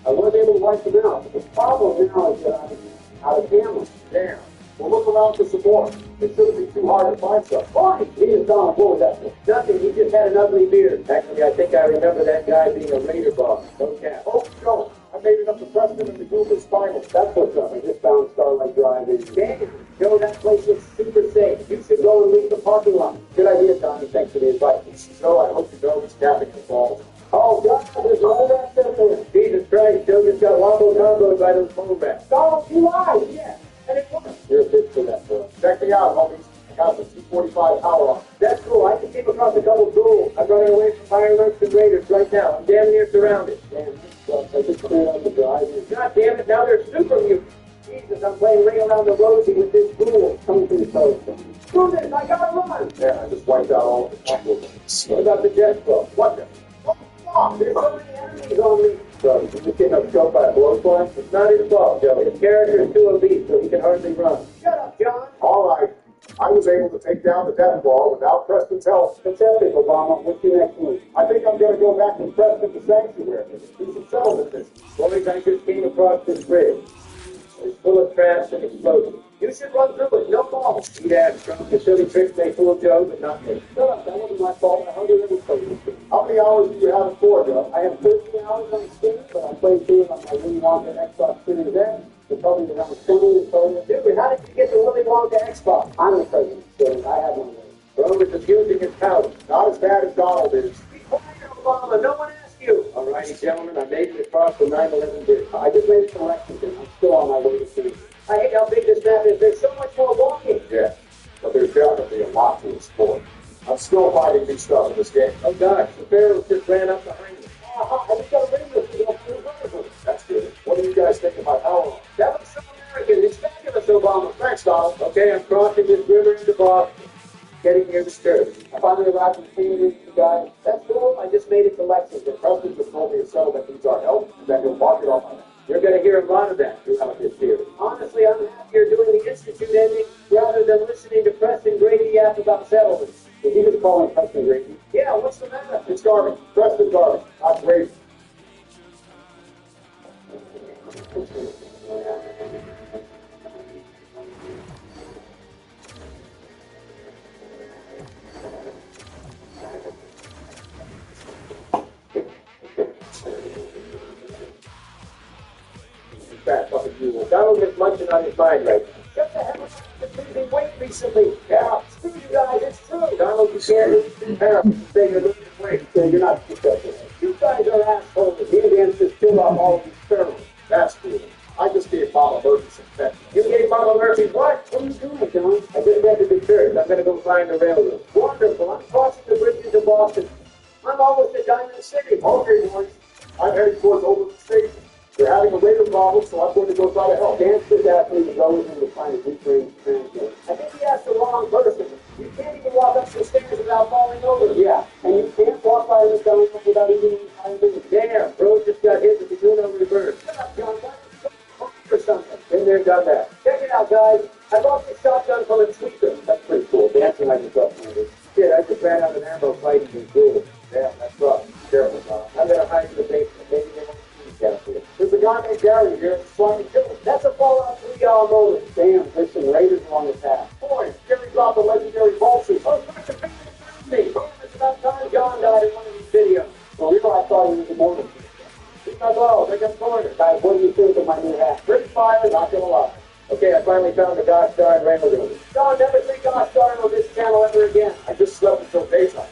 I wasn't able to wipe them out. The problem now is that I'm out of cameras. Damn. Well, look around for some more. It shouldn't be too hard to find stuff. Why? He is Don. What was that? Nothing. He just had an ugly beard. Actually, I think I remember that guy being a Raider boss. No cap. Oh, Joe. I made it up to Preston in the Goobers Finals. That's what's up. I just found Starlight Drive in. Damn. Joe, that place looks super safe. You should go and leave the parking lot. Good idea, Tommy. Thanks for the advice. Joe, I hope you know he's tapping the balls. Oh, God, there's all that stuff there. Jesus Christ, Joe just got wombo comboed by those phone backs. Oh, you lied. Yeah. And it worked. You're a bitch for that, bro. Check me out, homies. I got the 245 power on. That's cool. I just came across a couple tools. I'm running away from fireworks and raiders right now. I'm damn near surrounded. Damn, this sucks. I just cleared out the drive. God damn it, now they're super mutants. Jesus, I'm playing Ring Around the Rosie with this fool. Coming through the coast. Screw this, I gotta run. Yeah, I just wiped out all the compliments. What about the jet club? What the? Oh, there's so many enemies on me. So, you just getting up shot by a blowfly? It's not his fault, Joe. His character is too obese, so he can hardly run. Shut up, John. All right. I was able to take down the death ball without Preston's help. Pathetic, Obama. What's your next move? I think I'm going to go back and Preston to Sanctuary. Do some settlement business. Boys, I just came across this bridge. It's full of traps and explosives. You should run through it, no problem. He'd ask from the silly tricks they fool Joe, but not me. Shut up, that wasn't my fault. I hardly ever told you. How many hours do you have it for, Joe? I have 13 hours on Steam, but I played through it on my Willy Wonka Xbox Series X. It's probably around 20 or so. Dude, how did you get the Willy Wonka Xbox? I'm the president, so I have one of those. Bro, it's abusing his power. Not as bad as Donald is. Be quiet, Obama. No one asked you. All righty, gentlemen, I made it across the 9/11 bridge. I just made it to Lexington. I'm still on my way to see. I hate how big this map is. There's so much more walking. Yeah, but there's definitely a lot to explore. I'm still finding new stuff in this game. Oh gosh, the Pharaohs just ran up behind me. I just got a radio signal. That's good. What do you guys think of my power? That looks so American. It's fabulous, Obama. Thanks, Donald. Okay, I'm crossing this river into Boston. Getting near the church. I finally arrived in Phoenix, you guys. That's cool. I just made it to Lexington. Preston just told me a settlement needs our help, and then he'll mark it on my name. You're going to hear a lot of that throughout this series. Honestly, I'm happier doing the Institute ending rather than listening to Preston Grady yap about settlements. Did you just call him Preston Grady? Yeah, what's the matter? It's garbage. Preston garbage. Not Grady. Fat fucking you. Donald is munching on his mind right now. Shut the hell up. It's losing weight recently. Yeah, screw you guys. It's true. Donald, you can't lose in Paris. Say you're losing weight. So you're not successful. You guys are assholes. He against us kill off all of these externals. That's cool. I just gave Mama Murphy some pet. You gave Mama Murphy what? What are you doing, John? I just headed to church. I'm going to go find the railroad. Wonderful. I'm crossing the bridge into Boston. I'm almost at Diamond City. Okay, boys. I'm heading towards Overland Station. They're having a radar problem, so I'm going to go try to help. Dan just asked me to go with him to find a deep range transmitter. I think he asked the wrong person. You can't even walk up the stairs without falling over. Yeah, and you can't walk by this going up without even damn, bro just got hit with the Uno reverse. Shut up, John. Or something. Been there, done that. Check it out, guys. I bought this shotgun from a tweaker. That's pretty cool. Dancing like a duck, man. Shit, I just ran out of ammo fighting these duels. Damn, that's rough. Careful, John. I'm going to hide in the basement. Maybe they won't see me down here. There's a guy named Gary here in Slimy Hill. That's a Fallout 3 moment. Damn, there's some raiders along the path. Boy, Gary dropped the legendary vultures. Oh, such a big me. It's about time John died in one of these videos. Well, you know, I thought he was immortal. He's not well. They got cornered. Guys, what do you think of my new hat? Pretty fire, not gonna lie. Okay, I finally found the Gosh Darn Railroad. John, never say Gosh Darn on this channel ever again. I just slept until daytime.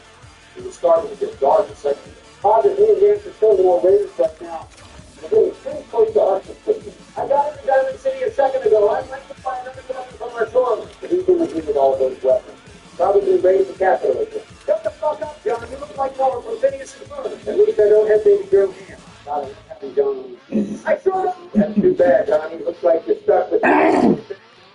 It was starting to get dark in second. Father, me and Dan are still more raiders right now. We're getting pretty close to our system. I got into Diamond City a second ago. I'd like to find another weapon from our foreman. But he's going to give it all those weapons. Probably raise the capital again. Shut the fuck up, John. You look like Noah from Phineas and Ferb. At least I don't have baby girl hands. Not having John. I sure don't. That's too bad, Johnny. Looks like you're stuck with the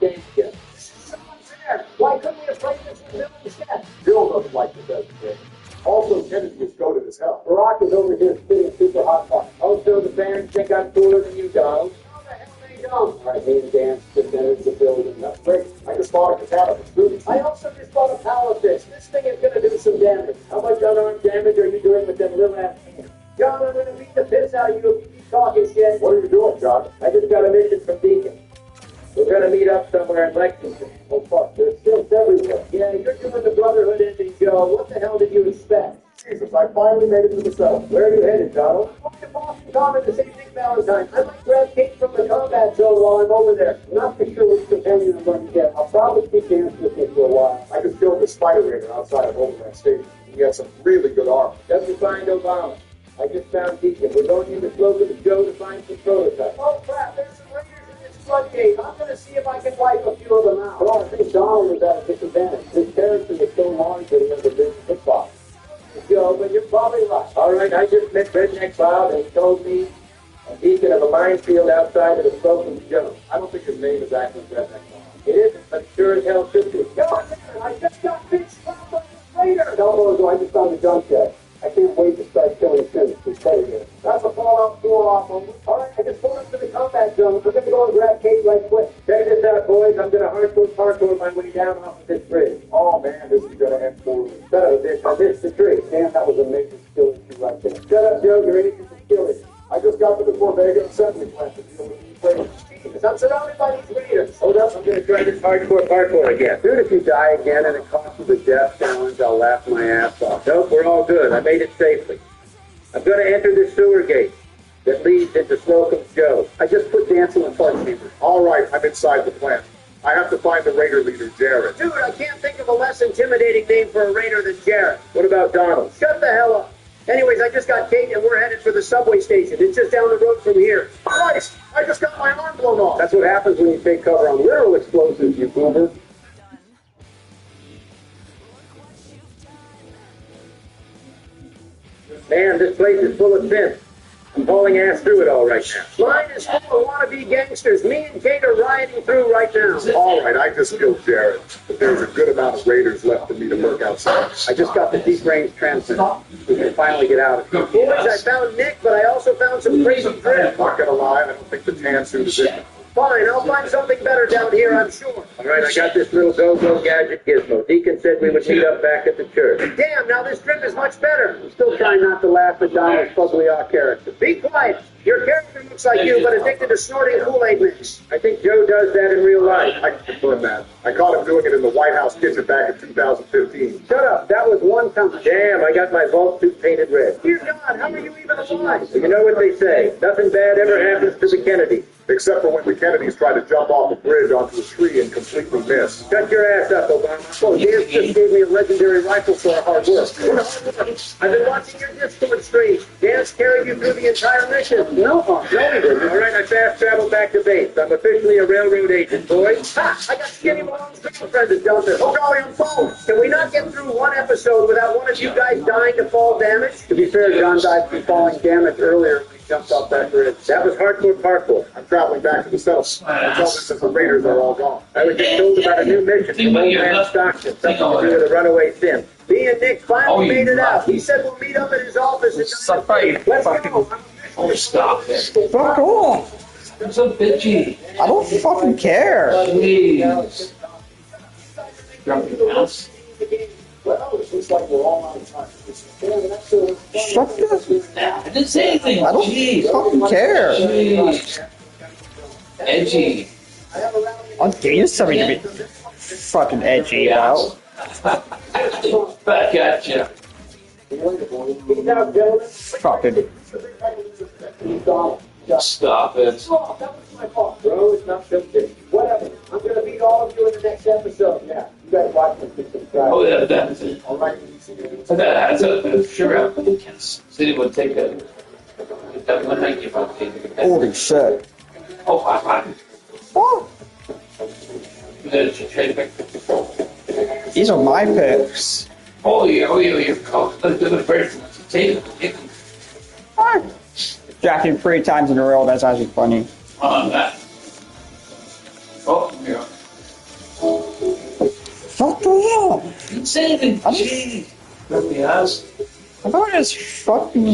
game again. Someone's there. Why couldn't we have played this with Bill instead? Bill doesn't like the best. Also, Kennedy is goated as hell. Barack is over here spitting super hot fire. Also, the fans think I'm cooler than you, Donald. How the hell they All right, me and Dan just entered the building. That's great. I just bought a katana. I also just bought a pallet fish. This thing is going to do some damage. How much unarmed damage are you doing with them little ass hands? John, I'm going to beat the piss out of you if you keep talking shit. What are you doing, John? I just got a mission from Deacon. We're going to meet up somewhere in Lexington. Oh, fuck, there's stilts everywhere. Yeah, you're doing the Brotherhood ending, Joe. What the hell did you expect? Jesus, I finally made it to the south. Where are you headed, Donald? I'm going to Boston Common to St. Nick Valentine. I might grab Kate from the combat zone while I'm over there. I'm not for sure which companion I'm going to get. I'll probably keep dancing with you for a while. I just killed the Spider Raider outside of Overland Station. He had some really good armor. Just to find Obama. I just found Deacon. We're going in the slope of the Joe to find some prototypes. Oh, crap, there's some raiders in this floodgate. I'm going to see if I can wipe a few of them out. Well, I think Donald was at a disadvantage. His character was so large that he had to big hitbox. Joe, but you're probably right. All right, I just met Redneck Bob, and he told me a beacon of a minefield outside of the slope of the Joe. I don't think his name is actually Redneck Bob. It isn't, but it sure as hell should be. Go on there, I just got big slap on the raider. No, I just found the junk shed. I can't wait to start killing sinners. He's better here. That's a Fallout 4 off. All right, I just pulled up to the combat zone. We're going to go and grab Kate right quick. Check this out, boys. I'm going to hardcore parkour my way down off of this bridge. Oh, man, this is going to end poorly. Shut up, bitch. I missed the tree. Damn, that was a major skill issue right there. Shut up, Joe. You're agent of skill issue. I just got to the Corvega assembly plant to deal with these raiders. Jesus, I'm surrounded by these raiders. Hold up, I'm going to try this hardcore parkour again. Dude, if you die again and it costs you the death challenge, I'll laugh my ass off. Nope, we're all good. I made it safely. I'm going to enter this sewer gate that leads into Slocum's Joe. I just put dancing with fun fever. All right, I'm inside the plant. I have to find the raider leader, Jared. Dude, I can't think of a less intimidating name for a raider than Jared. What about Donald? Shut the hell up. Anyways, I just got Kate and we're headed for the subway station. It's just down the road from here. Christ! I just got my arm blown off. That's what happens when you take cover on literal explosives, you boomer. Man, this place is full of sin. I'm hauling ass through it all right now. Mine is full of wannabe gangsters. Me and Kate are rioting through right now. All right, I just killed Jared. But there's a good amount of raiders left for me to work outside. I just got the deep range transmitter. We can finally get out of here. Boys, I found Nick, but I also found some crazy drift. Not gonna lie, I don't think the tan suit is it. Fine, I'll find something better down here, I'm sure. All right, I got this little go-go gadget gizmo. Deacon said we would meet up back at the church. Damn, now this trip is much better. I'm still trying not to laugh at Donald's Pugliar character. Be quiet. Your character looks like you, but addicted to snorting Kool-Aid mix. I think Joe does that in real life. I can confirm that. I caught him doing it in the White House kitchen back in 2015. Shut up. That was one time. Damn, I got my vault suit painted red. Dear God, how are you even alive? You know what they say. Nothing bad ever happens to the Kennedys. Except for when the Kennedys tried to jump off a bridge onto a tree and completely miss. Shut your ass up, Obama. Oh, Dan just gave me a legendary rifle for our hard work. I've been watching your Discord stream. Dan's carried you through the entire mission. No, he didn't. All right, I fast traveled back to base. I'm officially a railroad agent, boys. Ha! I got Skinny Malone's girlfriend to jump in. Oh, golly, I'm phone. Can we not get through one episode without one of you guys dying to fall damage? To be fair, John died from falling damage earlier. Jumped off that bridge. That was hardcore parkour. I'm traveling back to the settlement. Until this is the raiders are all gone. I was just told about a new mission from old man Stockton. Something to do with a runaway sim. Me and Nick finally made it out. He said we'll meet up at his office. Let's go. Oh, stop it. Fuck off. I'm so bitchy. I don't fucking care. Please. Drunk your house. Well, it looks like we're all out of time. Shut this. I didn't say anything. I don't Jeez. fucking care. Jeez. Edgy. Okay, you're something to be fucking edgy about. Back at you. Fucking. Stop it. Oh, that was my fault, bro. It's not so big. Whatever. I'm going to meet all of you in the next episode. Yeah. You guys watch and subscribe. Oh, yeah, that's it. All right. That's a sugar. City would take a. Thank you for Holy shit. Oh, fine. What? These are my picks. Oh, you're close to the person. Take it. What? Jacking 3 times in a row, that's actually funny. On that. Oh, yeah. Fuck the hell? Didn't say anything. Jeez. Let me ask. I thought it was fucking.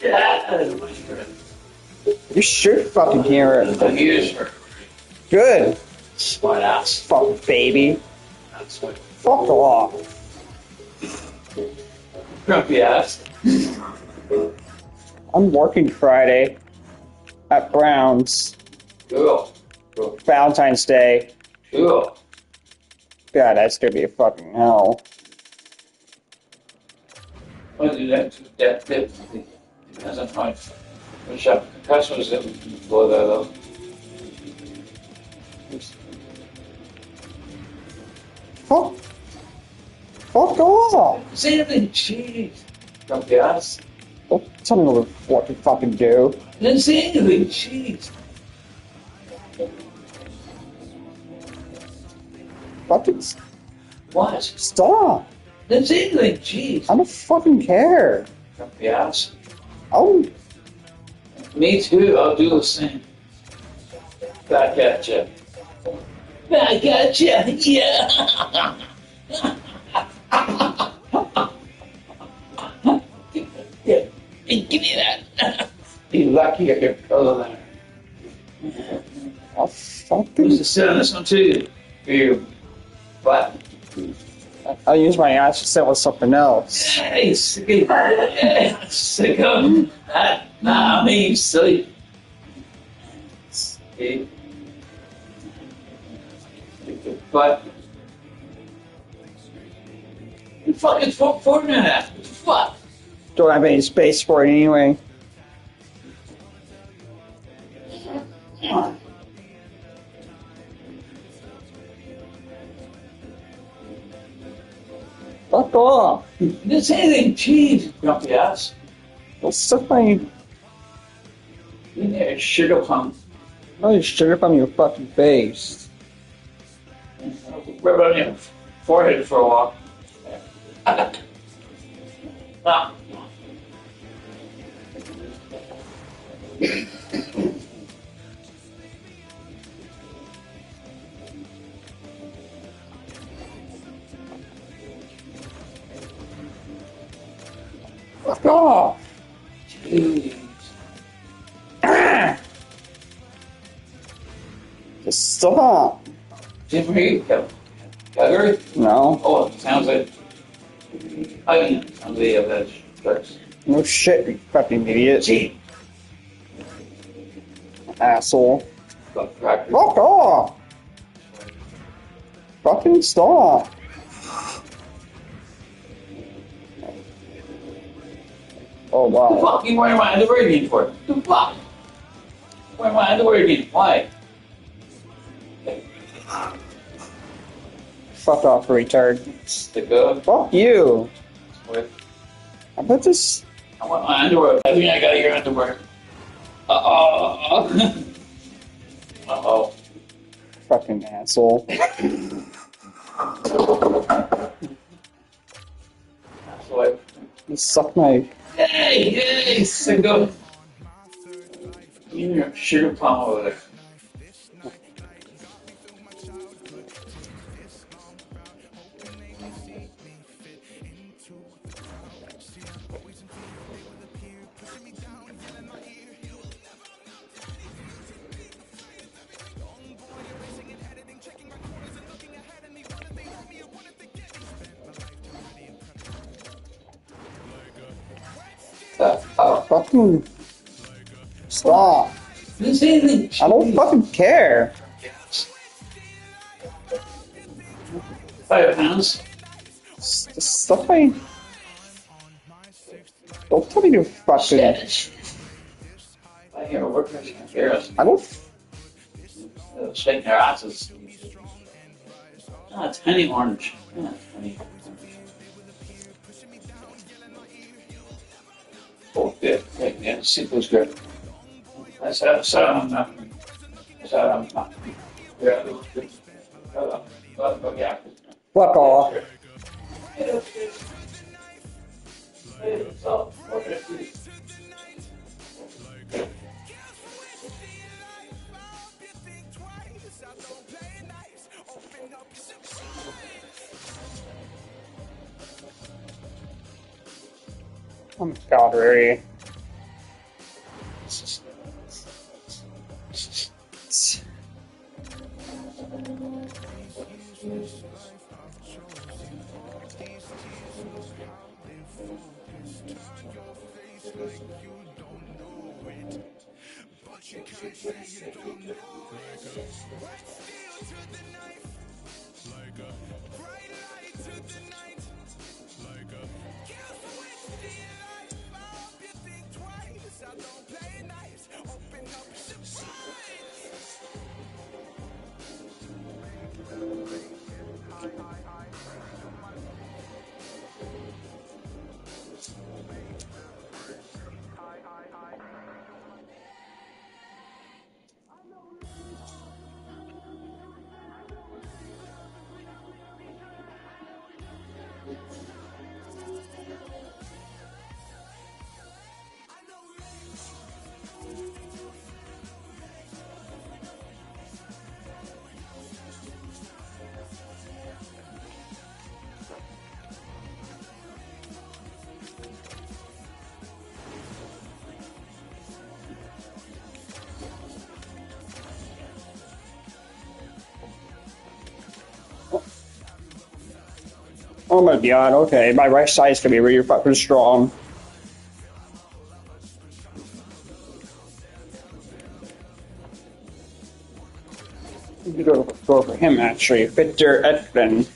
Yeah. You should fucking hear it. Here's her. Good. Smart ass. Fuck, baby. That's what. Fuck off. Grumpy ass. I'm working Friday at Brown's. Cool. Cool. Valentine's Day. Cool. God, that's gonna be a fucking hell. Well, do that depends on how much customers that blow that up. Fuck. Fuck off. Say anything, cheese. Grumpy ass. Don't tell me what to fucking do. Didn't say anything, cheese. Fucking What? stop. Didn't say anything, cheese. I don't fucking care. Grumpy ass. Oh, Me too, I'll do the same. Back at ya. Back at ya, yeah. Yeah, give me that. You're lucky I got color there. I'll Who's fucking. the sit on this one too? For you. What? I'll use my ass to sell something else. Hey, sicko. Hey, sicko. Nah, me, silly. See? But you fucking Fortnite ass. Fuck. Don't have any space for it anyway. Fuck off. Didn't say anything, cheese, grumpy ass. Don't suck my. You there, sugar pump. Oh, sugar from your fucking face. Rub it on your forehead for a while. Ah. Fuck off. Jeez. Just stop. Jim, where you go? Calgary? No. Oh, it sounds like. I mean, sounds like you have that drugs. No shit, you fucking idiot. Gee. Asshole. Fuck, cracker. Fuck off. Fucking stop. Oh, The wow. fuck you wearing my underwear again for? The fuck? Wearing my underwear again? Why? Fuck off, retard. Stick up. Fuck you. What? I bet this. I want my underwear. I think I got your underwear. Uh-oh. Uh-oh. Fucking asshole. That's what. You suck my. Hey, sicko. You and your sugar plum over there. Fucking. Stop. Didn't say anything. I don't fucking care. 5 pounds. Just stop my. Don't tell me to fucking. Shit. I hear workers can hear us. I don't. Shaking their asses. Ah, tiny orange. Yeah, tiny orange. Oh, yeah, yeah, see who's good. That's yeah. Fuck off. Oh my god, really? Oh my god, okay. My right side's gonna be really fucking strong. You go for him actually. Victor Edvin.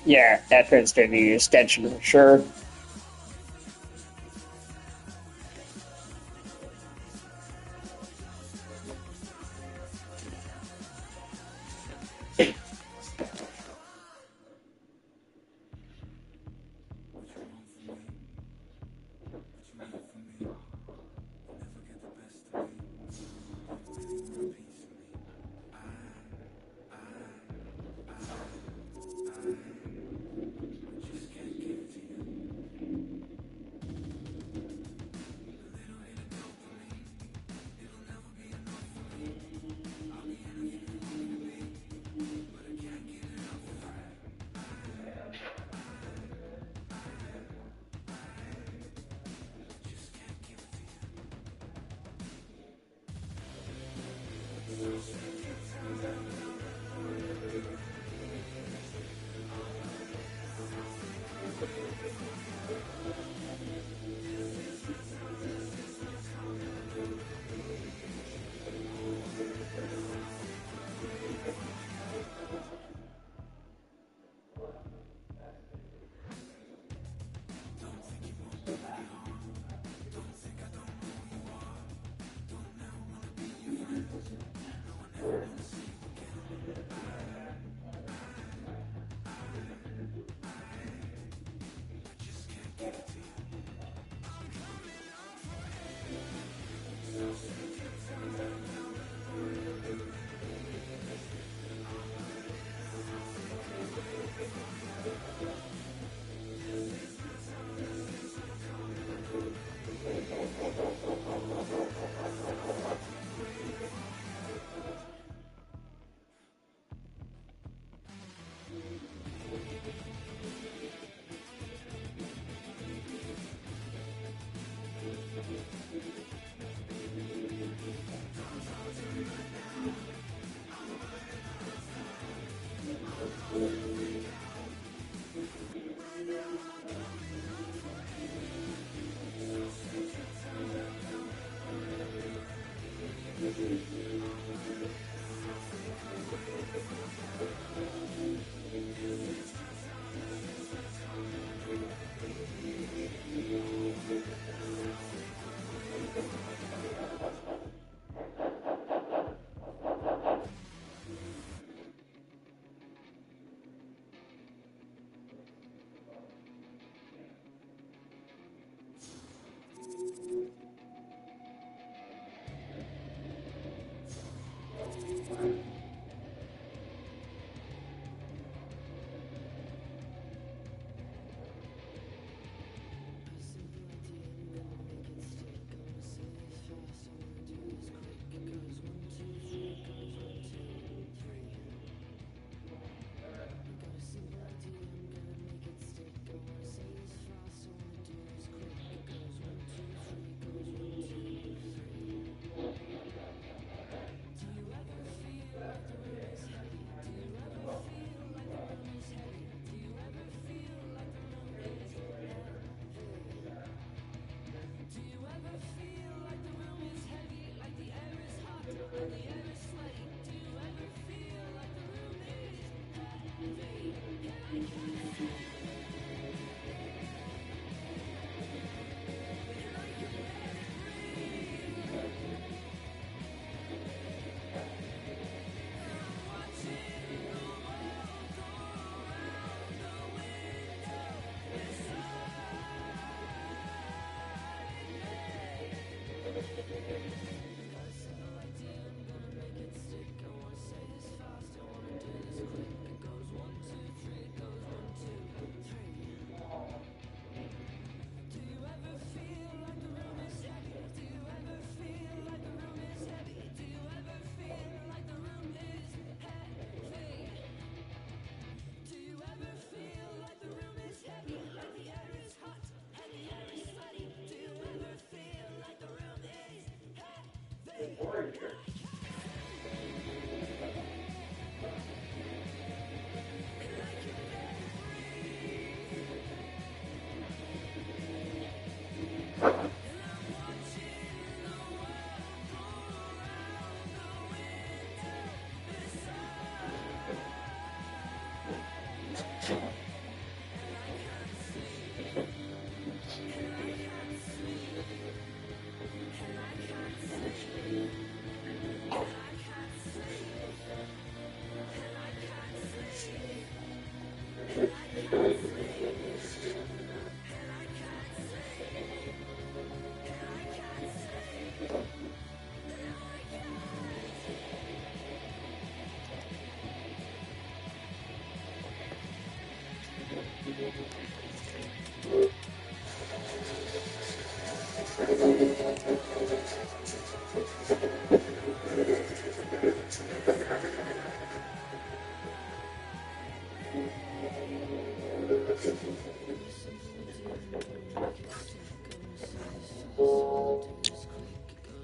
Yeah, that one's gonna be extension for sure.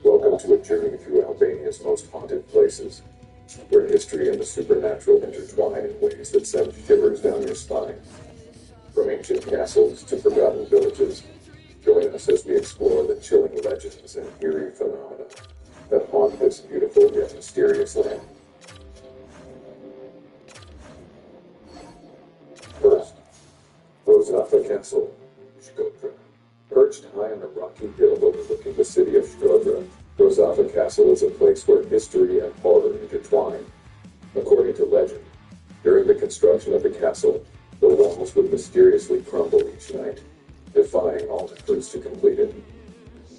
Welcome to a journey through Albania's most haunted places, where history and the supernatural intertwine in ways that send shivers down your spine. From ancient castles to forgotten villages, join us as we explore the chilling legends and eerie phenomena that haunt this beautiful yet mysterious land. First, Rosafa Castle, Shkodra. Perched high on a rocky hill overlooking the city of Shkodra, Rosafa Castle is a place where history and horror intertwine. According to legend, during the construction of the castle, the walls would mysteriously crumble each night, defying all efforts to complete it.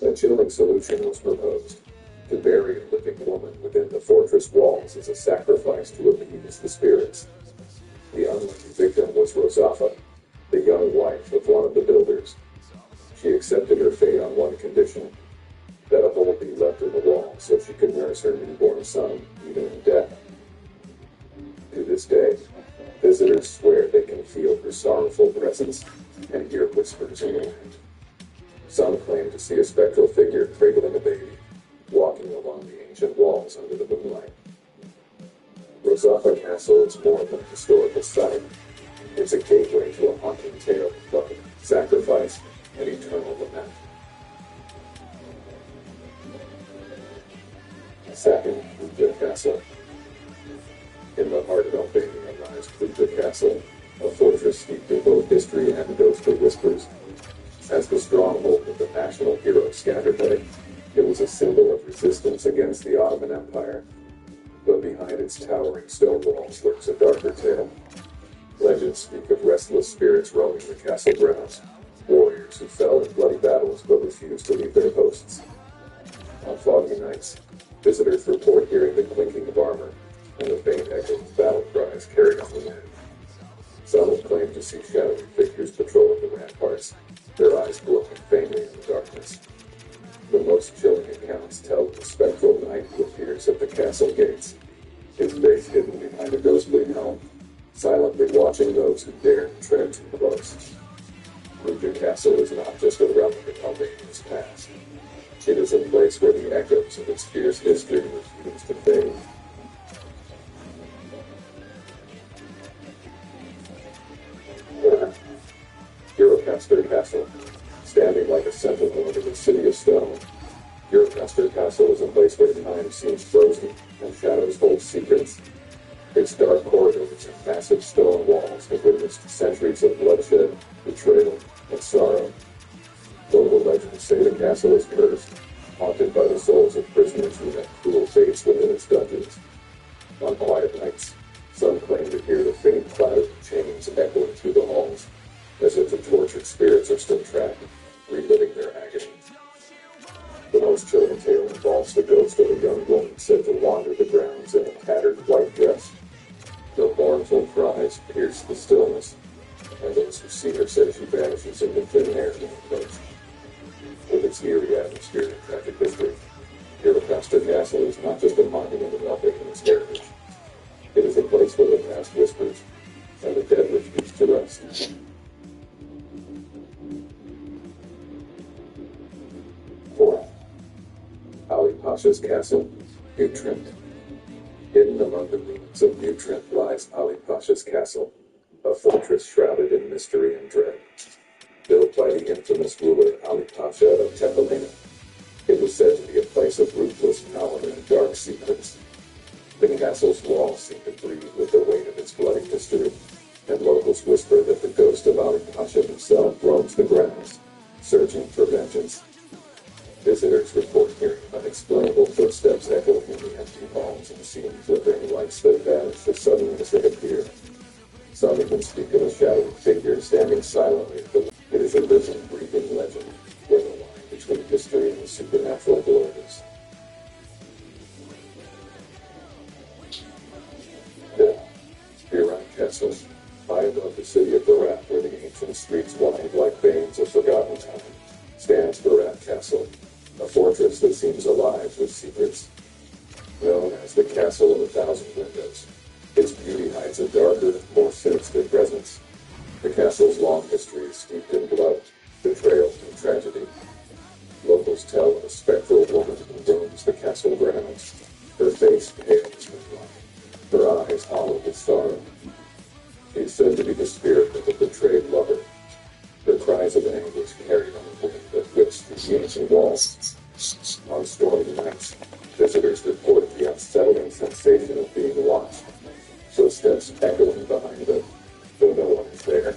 A chilling solution was proposed: to bury a living woman within the fortress walls as a sacrifice to appease the spirits. The unlucky victim was Rosafa, the young wife of one of the builders. She accepted her fate on one condition: that a hole be left in the wall so she could nurse her newborn son, even in death. To this day, visitors swear they can feel her sorrowful presence and hear whispers in the night. Some claim to see a spectral figure cradling a baby, walking along the ancient walls under the moonlight. Rosafa Castle is more than a historical site. It's a gateway to a haunting tale of love, sacrifice, and eternal lament. Castle, a fortress steeped in both history and ghostly whispers. As the stronghold of the national hero Scatterday, it was a symbol of resistance against the Ottoman Empire. But behind its towering stone walls lurks a darker tale. Legends speak of restless spirits roaming the castle grounds, warriors who fell in bloody battles but refused to leave their posts. On foggy nights, visitors report hearing the clinking of armor and the faint echo of battle cries carried on the wind. Some have claimed to see shadowy figures patrolling the ramparts, their eyes glowing faintly in the darkness. The most chilling accounts tell of the spectral knight who appears at the castle gates, his face hidden behind a ghostly helm, silently watching those who dare to tread too close. Ruja Castle is not just a relic of Albania's past. It is a place where the echoes of its fierce history refuse to fade. Eurocaster Castle, standing like a sentinel over the city of stone. Eurocaster Castle is a place where time seems frozen and shadows hold secrets. Its dark corridors and massive stone walls have witnessed centuries of bloodshed, betrayal, and sorrow. Local legends say the castle is cursed, haunted by the souls of prisoners who met cruel fates within its dungeons. On quiet nights, some claim to hear the faint clatter of chains echoing through the halls, as if the tortured spirits are still trapped, reliving their agony. The most chilling tale involves the ghost of a young woman said to wander the grounds in a tattered white dress. Her mournful cries pierce the stillness, and those who see her say she vanishes into thin air in the place. With its eerie atmosphere and tragic history, Eurocaster Castle is not just a monument of Albania's heritage. It is a place where the past whispers and the dead refuse to rest. Ali Pasha's Castle, Utrecht. Hidden among the ruins of Utrecht lies Ali Pasha's Castle, a fortress shrouded in mystery and dread. Built by the infamous ruler Ali Pasha of Tepelena, it was said to be a place of ruthless power and dark secrets. The castle's walls seem to breathe with the weight of its bloody history, and locals whisper that the ghost of Ali Pasha himself roams the grounds, searching for vengeance. Visitors report hearing unexplainable footsteps echoing in the empty halls and seeing flickering lights that vanish as suddenly as they appear. Some even speak of a shadowy figure standing silently at the window. It is a living, breathing legend, where the line between history and the supernatural blurs. Berat Castle, high above the city of Berat, where the ancient streets wind like veins of forgotten time, stands Berat Castle, a fortress that seems alive with secrets. Known as the Castle of a Thousand Windows, its beauty hides a darker, more sinister presence. The castle's long history is steeped in blood, betrayal, and tragedy. Locals tell of a spectral woman who roams the castle grounds, her face pale as moonlight, her eyes hollow with sorrow. She is said to be the spirit of a betrayed lover. Her cries of anguish carried on the wind that whips through the ancient walls. On stormy nights, visitors report the unsettling sensation of being watched, footsteps echoing behind them, though no one is there.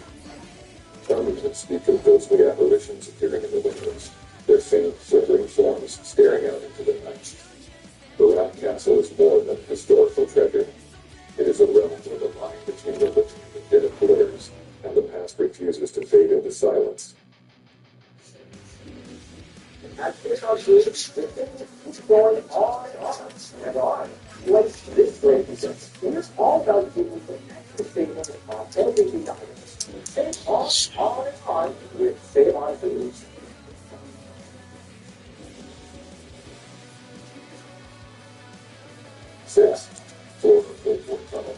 Some even speak of ghostly apparitions appearing in the windows, their faint, flickering forms staring out into the night. Berat Castle is more than a historical treasure. It is a realm where the line between the living and the dead blurs, and the past refuses to fade into silence. It's going on and on. Like this represents, it's all about giving the statement of LBD items. And on and on with Save On Foods. Six, Florida Cold War Tunnel.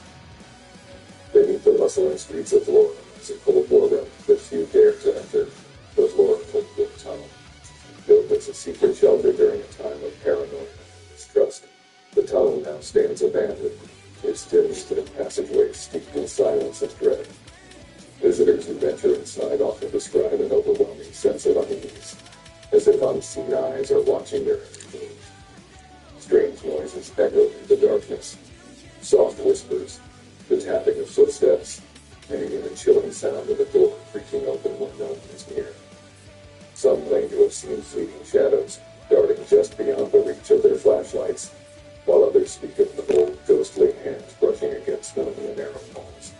Beneath the bustling streets of Florida is a Cold War road that few dare to enter, the Florida Cold War Tunnel. Built as a secret shelter during a time of paranoia and mistrust, the tunnel now stands abandoned, its dim wooden passageways steeped in silence and dread. Visitors who venture inside often describe an overwhelming sense of unease, as if unseen eyes are watching their every move. Strange noises echo in the darkness, soft whispers, the tapping of footsteps, ending in the chilling sound of a door creaking open when no one is near. Some claim to have seen fleeting shadows darting just beyond the reach of their flashlights, while others speak of cold, ghostly hands brushing against them in the narrow halls.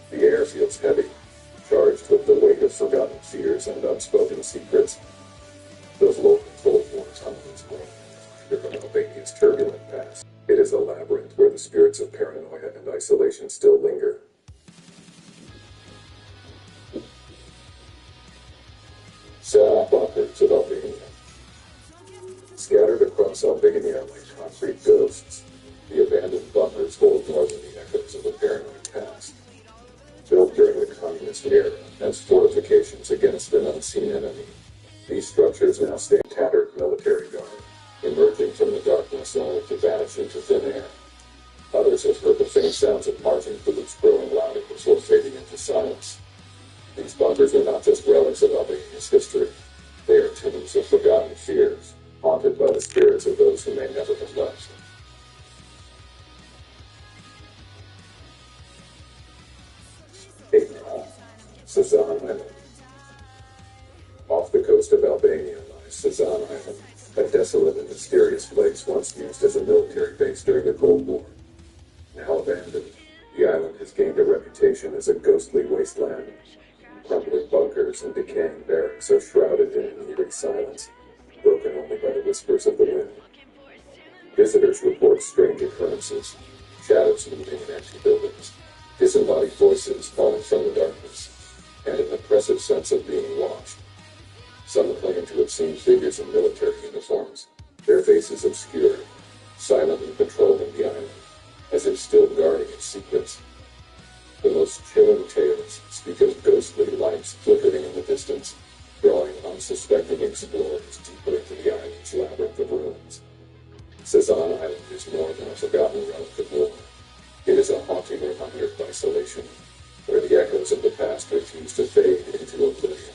The air feels heavy, charged with the weight of forgotten fears and unspoken secrets. Those local Cold War tunnels from Albania's turbulent past. It is a labyrinth where the spirits of paranoia and isolation still linger. Seven bunkers of Albania. Scattered across Albania like concrete ghosts, the abandoned bunkers hold more than the echoes of a paranoid past. Built during the communist era as fortifications against an unseen enemy, these structures now stand tattered military guard, emerging from the darkness only to vanish into thin air. Others have heard the faint sounds of marching boots growing louder before fading into silence. These bunkers are not just relics of Albania's history. They are tombs of forgotten fears, haunted by the spirits of those who may never have left. Sazan Island. Off the coast of Albania lies Sazan Island, a desolate and mysterious place once used as a military base during the Cold War. Now abandoned, the island has gained a reputation as a ghostly wasteland. Crumbling bunkers and decaying barracks are shrouded in an eerie silence, broken only by the whispers of the wind. Visitors report strange occurrences, shadows moving in empty buildings, disembodied voices calling from the darkness, and an oppressive sense of being watched. Some claim to have seen figures in military uniforms, their faces obscured, silently patrolling the island, as if still guarding its secrets. The most chilling tales speak of ghostly lights flickering in the distance, drawing unsuspecting explorers deeper into the island's labyrinth of ruins. Sazan Island is more than a forgotten relic of war. It is a haunting reminder of isolation, where the echoes of the past refuse to fade into oblivion.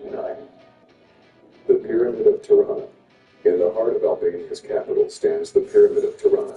9. The Pyramid of Tirana. In the heart of Albania's capital stands the Pyramid of Tirana.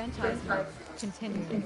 franchise continues.